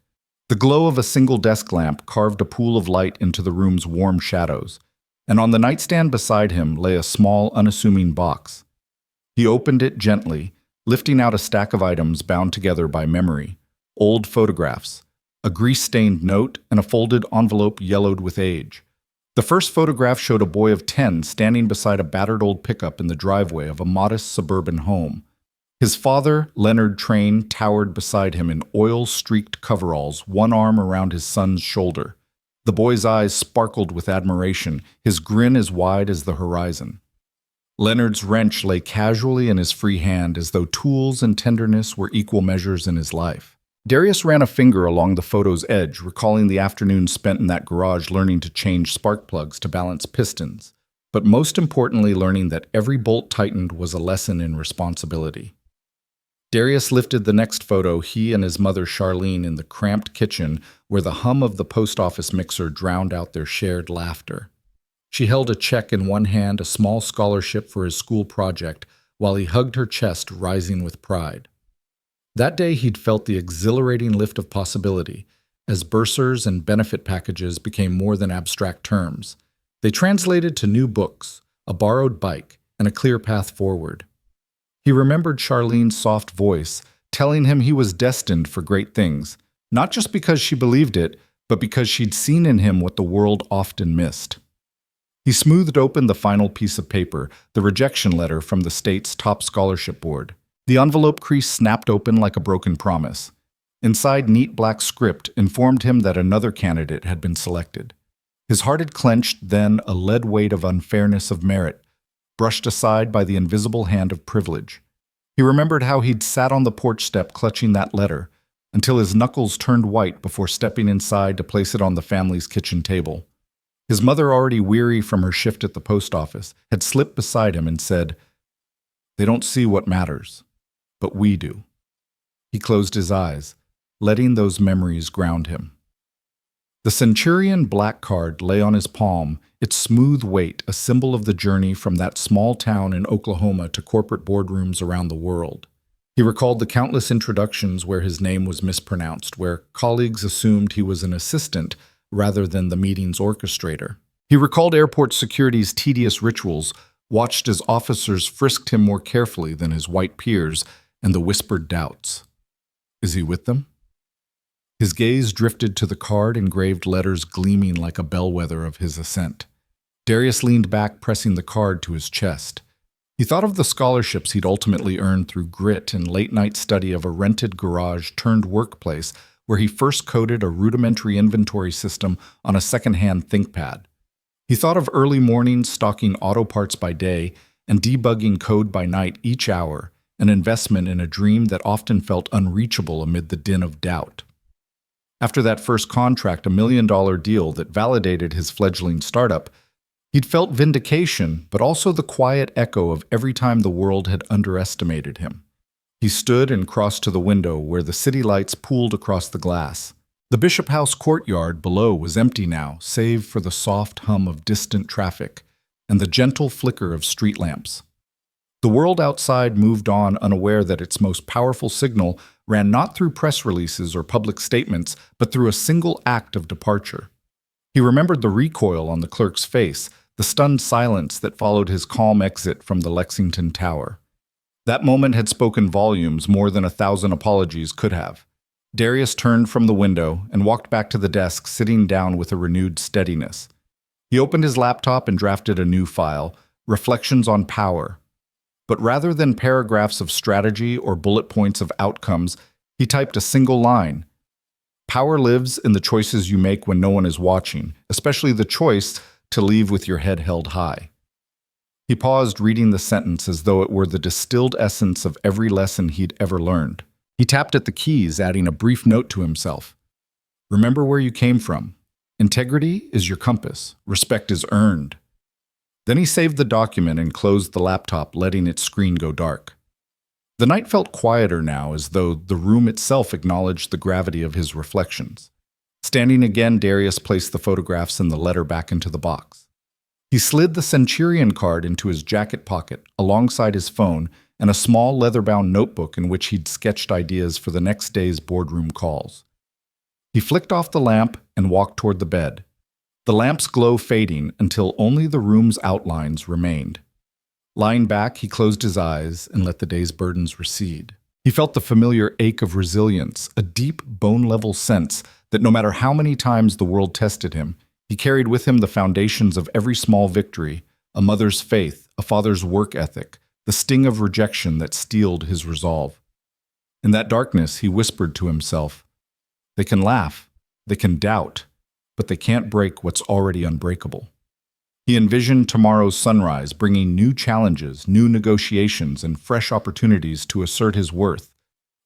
The glow of a single desk lamp carved a pool of light into the room's warm shadows, and on the nightstand beside him lay a small, unassuming box. He opened it gently, lifting out a stack of items bound together by memory, old photographs, a grease-stained note, and a folded envelope yellowed with age. The first photograph showed a boy of 10 standing beside a battered old pickup in the driveway of a modest suburban home. His father, Leonard Train, towered beside him in oil-streaked coveralls, one arm around his son's shoulder. The boy's eyes sparkled with admiration, his grin as wide as the horizon. Leonard's wrench lay casually in his free hand, as though tools and tenderness were equal measures in his life. Darius ran a finger along the photo's edge, recalling the afternoon spent in that garage learning to change spark plugs to balance pistons, but most importantly learning that every bolt tightened was a lesson in responsibility. Darius lifted the next photo, he and his mother Charlene in the cramped kitchen where the hum of the post office mixer drowned out their shared laughter. She held a check in one hand, a small scholarship for his school project, while he hugged her chest, rising with pride. That day he'd felt the exhilarating lift of possibility, as bursars and benefit packages became more than abstract terms. They translated to new books, a borrowed bike, and a clear path forward. He remembered Charlene's soft voice, telling him he was destined for great things, not just because she believed it, but because she'd seen in him what the world often missed. He smoothed open the final piece of paper, the rejection letter from the state's top scholarship board. The envelope crease snapped open like a broken promise. Inside, neat black script informed him that another candidate had been selected. His heart had clenched, then a lead weight of unfairness of merit, brushed aside by the invisible hand of privilege. He remembered how he'd sat on the porch step clutching that letter, until his knuckles turned white before stepping inside to place it on the family's kitchen table. His mother, already weary from her shift at the post office, had slipped beside him and said, "They don't see what matters, but we do." He closed his eyes, letting those memories ground him. The Centurion Black Card lay on his palm, its smooth weight a symbol of the journey from that small town in Oklahoma to corporate boardrooms around the world. He recalled the countless introductions where his name was mispronounced, where colleagues assumed he was an assistant rather than the meeting's orchestrator. He recalled airport security's tedious rituals, watched as officers frisked him more carefully than his white peers, and the whispered doubts. Is he with them? His gaze drifted to the card, engraved letters gleaming like a bellwether of his ascent. Darius leaned back, pressing the card to his chest. He thought of the scholarships he'd ultimately earned through grit and late-night study of a rented garage-turned-workplace where he first coded a rudimentary inventory system on a second-hand ThinkPad. He thought of early mornings stocking auto parts by day and debugging code by night each hour, an investment in a dream that often felt unreachable amid the din of doubt. After that first contract, $1 million deal that validated his fledgling startup, he'd felt vindication, but also the quiet echo of every time the world had underestimated him. He stood and crossed to the window where the city lights pooled across the glass. The Bishop House courtyard below was empty now, save for the soft hum of distant traffic and the gentle flicker of street lamps. The world outside moved on, unaware that its most powerful signal ran not through press releases or public statements, but through a single act of departure. He remembered the recoil on the clerk's face, the stunned silence that followed his calm exit from the Lexington Tower. That moment had spoken volumes more than 1,000 apologies could have. Darius turned from the window and walked back to the desk, sitting down with a renewed steadiness. He opened his laptop and drafted a new file, Reflections on Power. But rather than paragraphs of strategy or bullet points of outcomes, he typed a single line. Power lives in the choices you make when no one is watching, especially the choice to leave with your head held high. He paused, reading the sentence as though it were the distilled essence of every lesson he'd ever learned. He tapped at the keys, adding a brief note to himself. Remember where you came from. Integrity is your compass. Respect is earned. Then he saved the document and closed the laptop, letting its screen go dark. The night felt quieter now, as though the room itself acknowledged the gravity of his reflections. Standing again, Darius placed the photographs and the letter back into the box. He slid the Centurion card into his jacket pocket, alongside his phone and a small leather-bound notebook in which he'd sketched ideas for the next day's boardroom calls. He flicked off the lamp and walked toward the bed, the lamp's glow fading until only the room's outlines remained. Lying back, he closed his eyes and let the day's burdens recede. He felt the familiar ache of resilience, a deep, bone-level sense that no matter how many times the world tested him, he carried with him the foundations of every small victory, a mother's faith, a father's work ethic, the sting of rejection that steeled his resolve. In that darkness, he whispered to himself, "They can laugh, they can doubt, but they can't break what's already unbreakable." He envisioned tomorrow's sunrise, bringing new challenges, new negotiations, and fresh opportunities to assert his worth.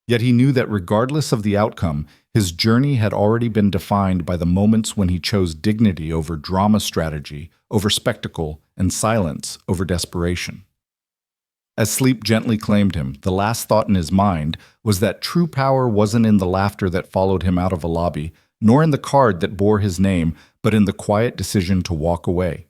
Yet he knew that regardless of the outcome, his journey had already been defined by the moments when he chose dignity over drama strategy, over spectacle, and silence over desperation. As sleep gently claimed him, the last thought in his mind was that true power wasn't in the laughter that followed him out of a lobby, nor in the card that bore his name, but in the quiet decision to walk away.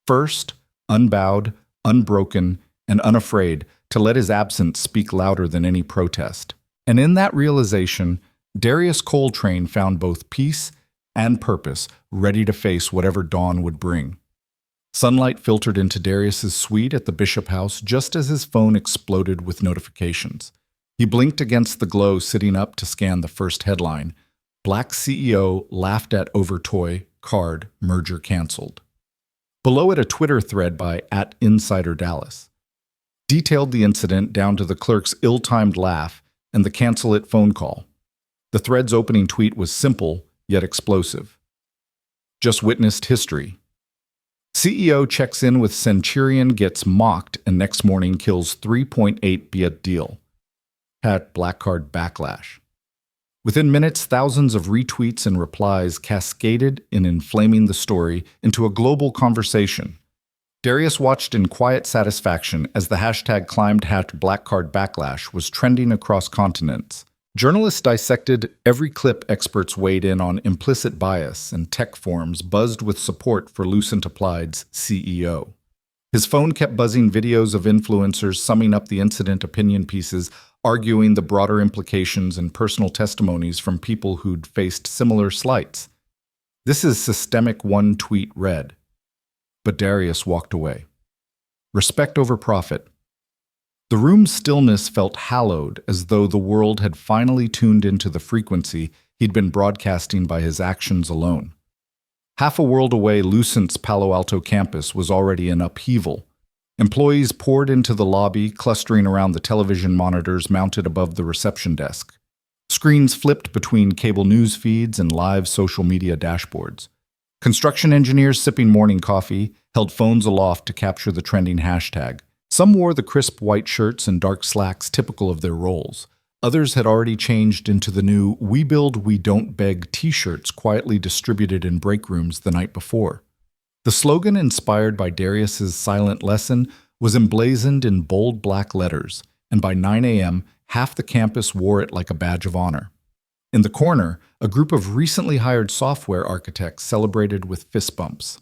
First, unbowed, unbroken, and unafraid, to let his absence speak louder than any protest. And in that realization, Darius Col Train found both peace and purpose, ready to face whatever dawn would bring. Sunlight filtered into Darius's suite at the Bishop House just as his phone exploded with notifications. He blinked against the glow, sitting up to scan the first headline. Black CEO laughed at over toy, card, merger canceled. Below it, a Twitter thread by @InsiderDallas detailed the incident down to the clerk's ill-timed laugh and the cancel it phone call. The thread's opening tweet was simple, yet explosive. Just witnessed history. CEO checks in with Centurion, gets mocked, and next morning kills 3.8 Biat deal. Had Black Card backlash. Within minutes, thousands of retweets and replies cascaded in inflaming the story into a global conversation. Darius watched in quiet satisfaction as the hashtag #ClimbedBlackCardBacklash was trending across continents. Journalists dissected every clip, experts weighed in on implicit bias, and tech forums buzzed with support for Lucent Applied's CEO. His phone kept buzzing videos of influencers summing up the incident, opinion pieces, arguing the broader implications, and personal testimonies from people who'd faced similar slights. "This is systemic," one tweet read. But Darius walked away. Respect over profit. The room's stillness felt hallowed, as though the world had finally tuned into the frequency he'd been broadcasting by his actions alone. Half a world away, Lucent's Palo Alto campus was already in upheaval. Employees poured into the lobby, clustering around the television monitors mounted above the reception desk. Screens flipped between cable news feeds and live social media dashboards. Construction engineers sipping morning coffee held phones aloft to capture the trending hashtag. Some wore the crisp white shirts and dark slacks typical of their roles. Others had already changed into the new "We Build, We Don't Beg" t-shirts quietly distributed in break rooms the night before. The slogan, inspired by Darius's silent lesson, was emblazoned in bold black letters, and by 9 a.m., half the campus wore it like a badge of honor. In the corner, a group of recently hired software architects celebrated with fist bumps.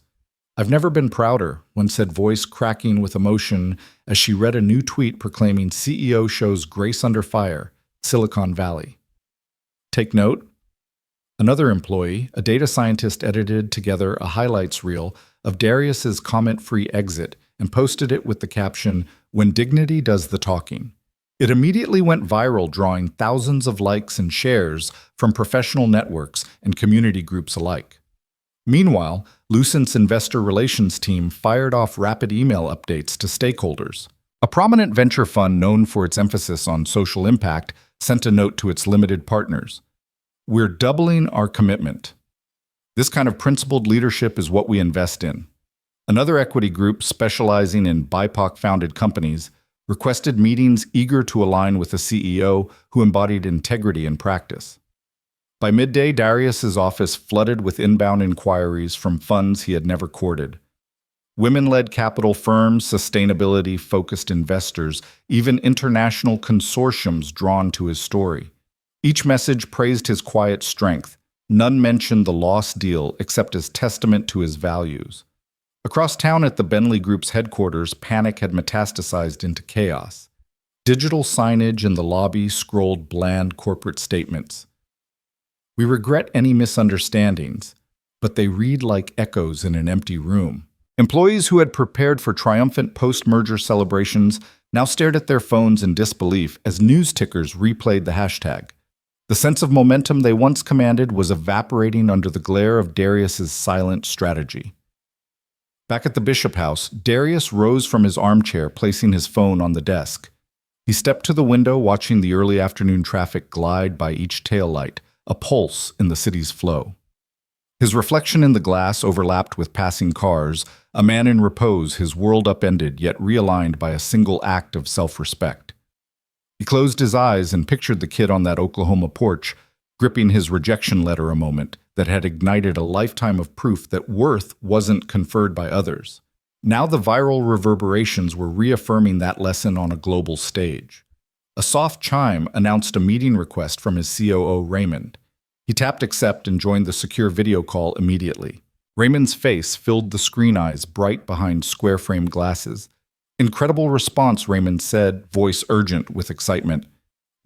"I've never been prouder," one said, voice cracking with emotion as she read a new tweet proclaiming CEO shows grace under fire, Silicon Valley. "Take note." Another employee, a data scientist, edited together a highlights reel of Darius's comment-free exit and posted it with the caption, "When dignity does the talking." It immediately went viral, drawing thousands of likes and shares from professional networks and community groups alike. Meanwhile, Lucent's investor relations team fired off rapid email updates to stakeholders. A prominent venture fund known for its emphasis on social impact sent a note to its limited partners. "We're doubling our commitment. This kind of principled leadership is what we invest in." Another equity group specializing in BIPOC-founded companies requested meetings, eager to align with a CEO who embodied integrity in practice. By midday, Darius's office flooded with inbound inquiries from funds he had never courted. Women-led capital firms, sustainability-focused investors, even international consortiums drawn to his story. Each message praised his quiet strength. None mentioned the lost deal except as testament to his values. Across town at the Bentley Group's headquarters, panic had metastasized into chaos. Digital signage in the lobby scrolled bland corporate statements. "We regret any misunderstandings," but they read like echoes in an empty room. Employees who had prepared for triumphant post-merger celebrations now stared at their phones in disbelief as news tickers replayed the hashtag. The sense of momentum they once commanded was evaporating under the glare of Darius's silent strategy. Back at the Bishop House, Darius rose from his armchair, placing his phone on the desk. He stepped to the window, watching the early afternoon traffic glide by each taillight, a pulse in the city's flow. His reflection in the glass overlapped with passing cars, a man in repose, his world upended yet realigned by a single act of self-respect. He closed his eyes and pictured the kid on that Oklahoma porch, gripping his rejection letter a moment that had ignited a lifetime of proof that worth wasn't conferred by others. Now the viral reverberations were reaffirming that lesson on a global stage. A soft chime announced a meeting request from his COO, Raymond. He tapped accept and joined the secure video call immediately. Raymond's face filled the screen, eyes bright behind square-frame glasses. "Incredible response," Raymond said, voice urgent with excitement.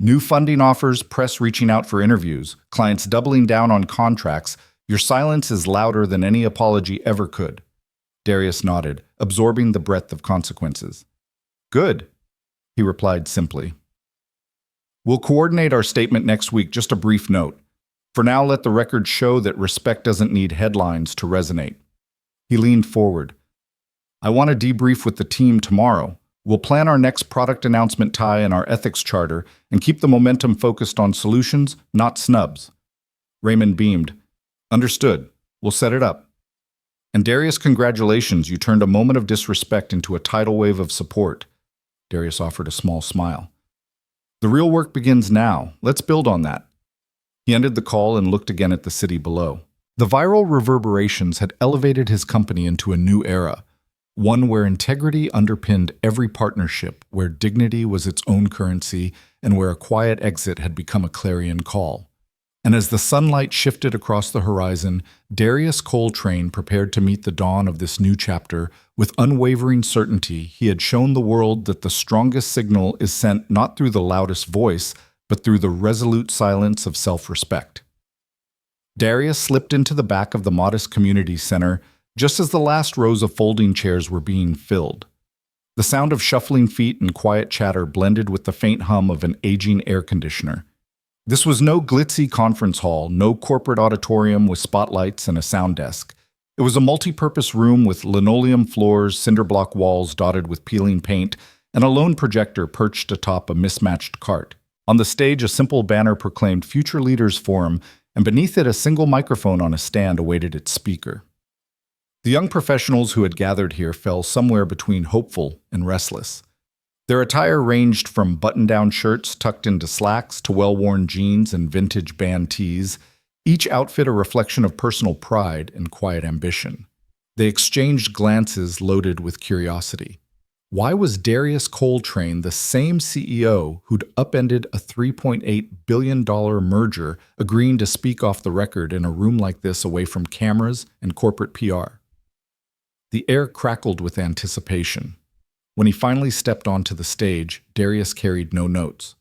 "New funding offers, press reaching out for interviews, clients doubling down on contracts. Your silence is louder than any apology ever could." Darius nodded, absorbing the breadth of consequences. "Good," he replied simply. "We'll coordinate our statement next week, just a brief note. For now, let the record show that respect doesn't need headlines to resonate." He leaned forward. "I want to debrief with the team tomorrow. We'll plan our next product announcement, tie in our ethics charter, and keep the momentum focused on solutions, not snubs." Raymond beamed. "Understood. We'll set it up." "And Darius, congratulations. You turned a moment of disrespect into a tidal wave of support." Darius offered a small smile. "The real work begins now. Let's build on that." He ended the call and looked again at the city below. The viral reverberations had elevated his company into a new era, one where integrity underpinned every partnership, where dignity was its own currency, and where a quiet exit had become a clarion call. And as the sunlight shifted across the horizon, Darius Col Train prepared to meet the dawn of this new chapter. With unwavering certainty, he had shown the world that the strongest signal is sent not through the loudest voice, but through the resolute silence of self-respect. Darius slipped into the back of the modest community center just as the last rows of folding chairs were being filled. The sound of shuffling feet and quiet chatter blended with the faint hum of an aging air conditioner. This was no glitzy conference hall, no corporate auditorium with spotlights and a sound desk. It was a multi-purpose room with linoleum floors, cinder block walls dotted with peeling paint, and a lone projector perched atop a mismatched cart. On the stage, a simple banner proclaimed Future Leaders Forum, and beneath it a single microphone on a stand awaited its speaker. The young professionals who had gathered here fell somewhere between hopeful and restless. Their attire ranged from button-down shirts tucked into slacks to well-worn jeans and vintage band tees, each outfit a reflection of personal pride and quiet ambition. They exchanged glances loaded with curiosity. Why was Darius Col Train, the same CEO who'd upended a $3.8 billion merger, agreeing to speak off the record in a room like this away from cameras and corporate PR? The air crackled with anticipation. When he finally stepped onto the stage, Darius carried no notes,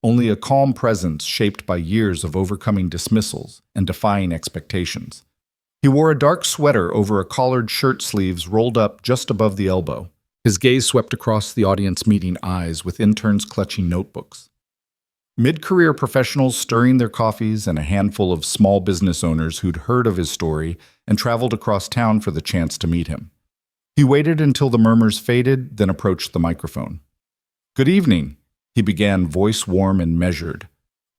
only a calm presence shaped by years of overcoming dismissals and defying expectations. He wore a dark sweater over a collared shirt sleeves rolled up just above the elbow. His gaze swept across the audience meeting eyes with interns clutching notebooks. Mid-career professionals stirring their coffees and a handful of small business owners who'd heard of his story and traveled across town for the chance to meet him. He waited until the murmurs faded, then approached the microphone. "Good evening," he began, voice warm and measured.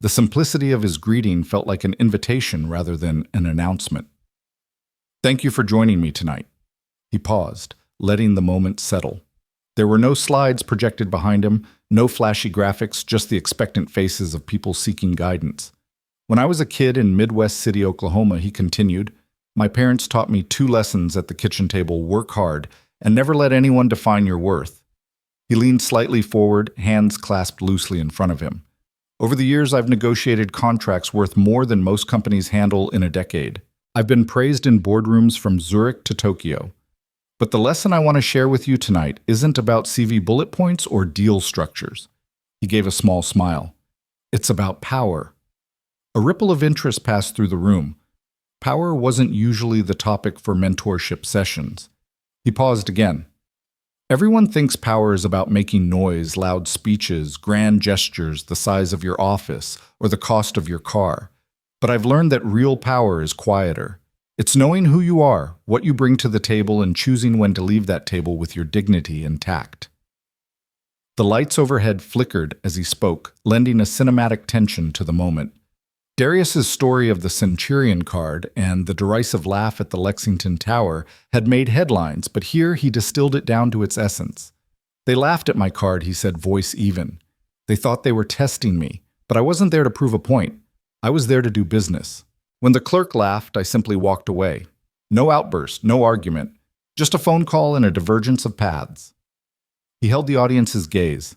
The simplicity of his greeting felt like an invitation rather than an announcement. "Thank you for joining me tonight." He paused, letting the moment settle. There were no slides projected behind him, no flashy graphics, just the expectant faces of people seeking guidance. "When I was a kid in Midwest City, Oklahoma," he continued, "my parents taught me 2 lessons at the kitchen table: work hard and never let anyone define your worth." He leaned slightly forward, hands clasped loosely in front of him. "Over the years, I've negotiated contracts worth more than most companies handle in a decade. I've been praised in boardrooms from Zurich to Tokyo. But the lesson I want to share with you tonight isn't about CV bullet points or deal structures." He gave a small smile. "It's about power." A ripple of interest passed through the room. Power wasn't usually the topic for mentorship sessions. He paused again. "Everyone thinks power is about making noise, loud speeches, grand gestures the size of your office or the cost of your car. But I've learned that real power is quieter. It's knowing who you are, what you bring to the table, and choosing when to leave that table with your dignity intact." The lights overhead flickered as he spoke, lending a cinematic tension to the moment. Darius's story of the Centurion card and the derisive laugh at the Lexington Tower had made headlines, but here he distilled it down to its essence. "They laughed at my card," he said, voice even. "They thought they were testing me, but I wasn't there to prove a point. I was there to do business. When the clerk laughed, I simply walked away. No outburst, no argument, just a phone call and a divergence of paths." He held the audience's gaze.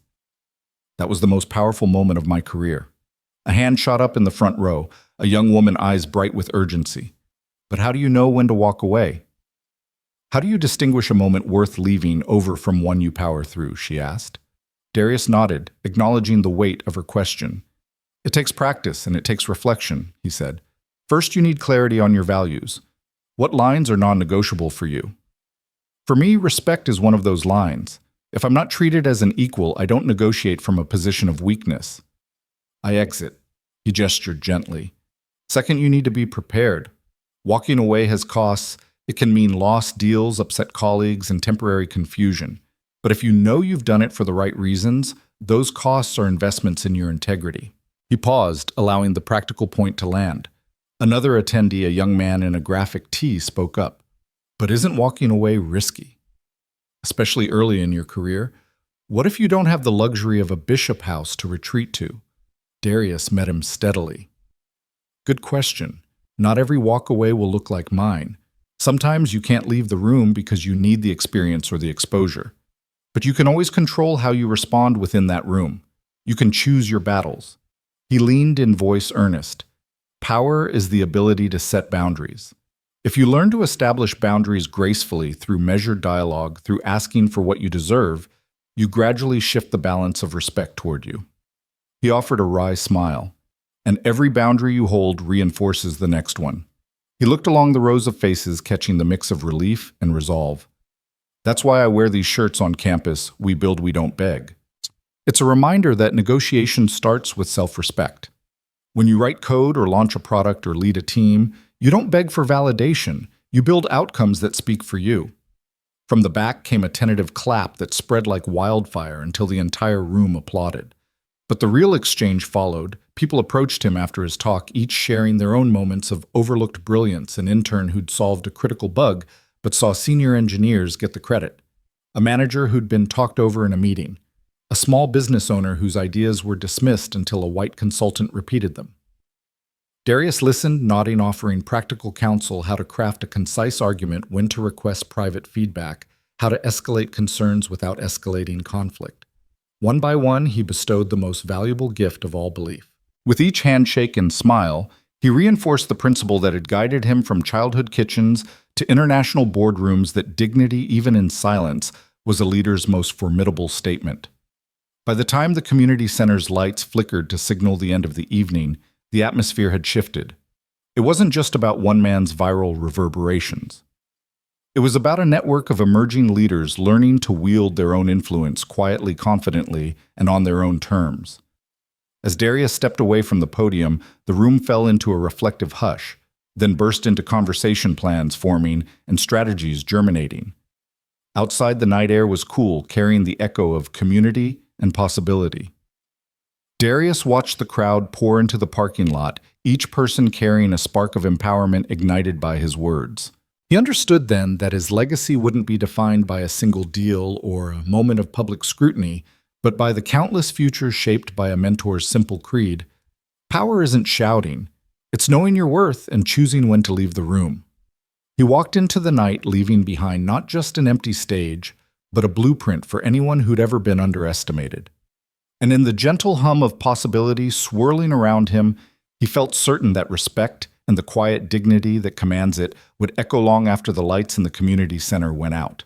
"That was the most powerful moment of my career." A hand shot up in the front row, a young woman, eyes bright with urgency. "But how do you know when to walk away? How do you distinguish a moment worth leaving over from one you power through?" she asked. Darius nodded, acknowledging the weight of her question. "It takes practice and it takes reflection," he said. "First, you need clarity on your values. What lines are non-negotiable for you? For me, respect is one of those lines. If I'm not treated as an equal, I don't negotiate from a position of weakness. I exit." He gestured gently. "Second, you need to be prepared. Walking away has costs. It can mean lost deals, upset colleagues, and temporary confusion. But if you know you've done it for the right reasons, those costs are investments in your integrity." He paused, allowing the practical point to land. Another attendee, a young man in a graphic tee, spoke up. "But isn't walking away risky? Especially early in your career? What if you don't have the luxury of a bishop house to retreat to?" Darius met him steadily. "Good question. Not every walk away will look like mine. Sometimes you can't leave the room because you need the experience or the exposure. But you can always control how you respond within that room. You can choose your battles. He leaned in voice earnest. Power is the ability to set boundaries. If you learn to establish boundaries gracefully through measured dialogue, through asking for what you deserve, you gradually shift the balance of respect toward you. He offered a wry smile, and every boundary you hold reinforces the next one. He looked along the rows of faces, catching the mix of relief and resolve. That's why I wear these shirts on campus, we build, we don't beg. It's a reminder that negotiation starts with self-respect. When you write code or launch a product or lead a team, you don't beg for validation, you build outcomes that speak for you. From the back came a tentative clap that spread like wildfire until the entire room applauded. But the real exchange followed. People approached him after his talk, each sharing their own moments of overlooked brilliance, an intern who'd solved a critical bug but saw senior engineers get the credit, a manager who'd been talked over in a meeting, a small business owner whose ideas were dismissed until a white consultant repeated them. Darius listened, nodding, offering practical counsel, how to craft a concise argument, when to request private feedback, how to escalate concerns without escalating conflict. One by one, he bestowed the most valuable gift of all, belief. With each handshake and smile, he reinforced the principle that had guided him from childhood kitchens to international boardrooms, that dignity, even in silence, was a leader's most formidable statement. By the time the community center's lights flickered to signal the end of the evening, the atmosphere had shifted. It wasn't just about one man's viral reverberations. It was about a network of emerging leaders learning to wield their own influence quietly, confidently, and on their own terms. As Darius stepped away from the podium, the room fell into a reflective hush, then burst into conversation, plans forming and strategies germinating. Outside, the night air was cool, carrying the echo of community and possibility. Darius watched the crowd pour into the parking lot, each person carrying a spark of empowerment ignited by his words. He understood then that his legacy wouldn't be defined by a single deal or a moment of public scrutiny, but by the countless futures shaped by a mentor's simple creed. Power isn't shouting, it's knowing your worth and choosing when to leave the room. He walked into the night, leaving behind not just an empty stage, but a blueprint for anyone who'd ever been underestimated. And in the gentle hum of possibility swirling around him, he felt certain that respect and the quiet dignity that commands it would echo long after the lights in the community center went out.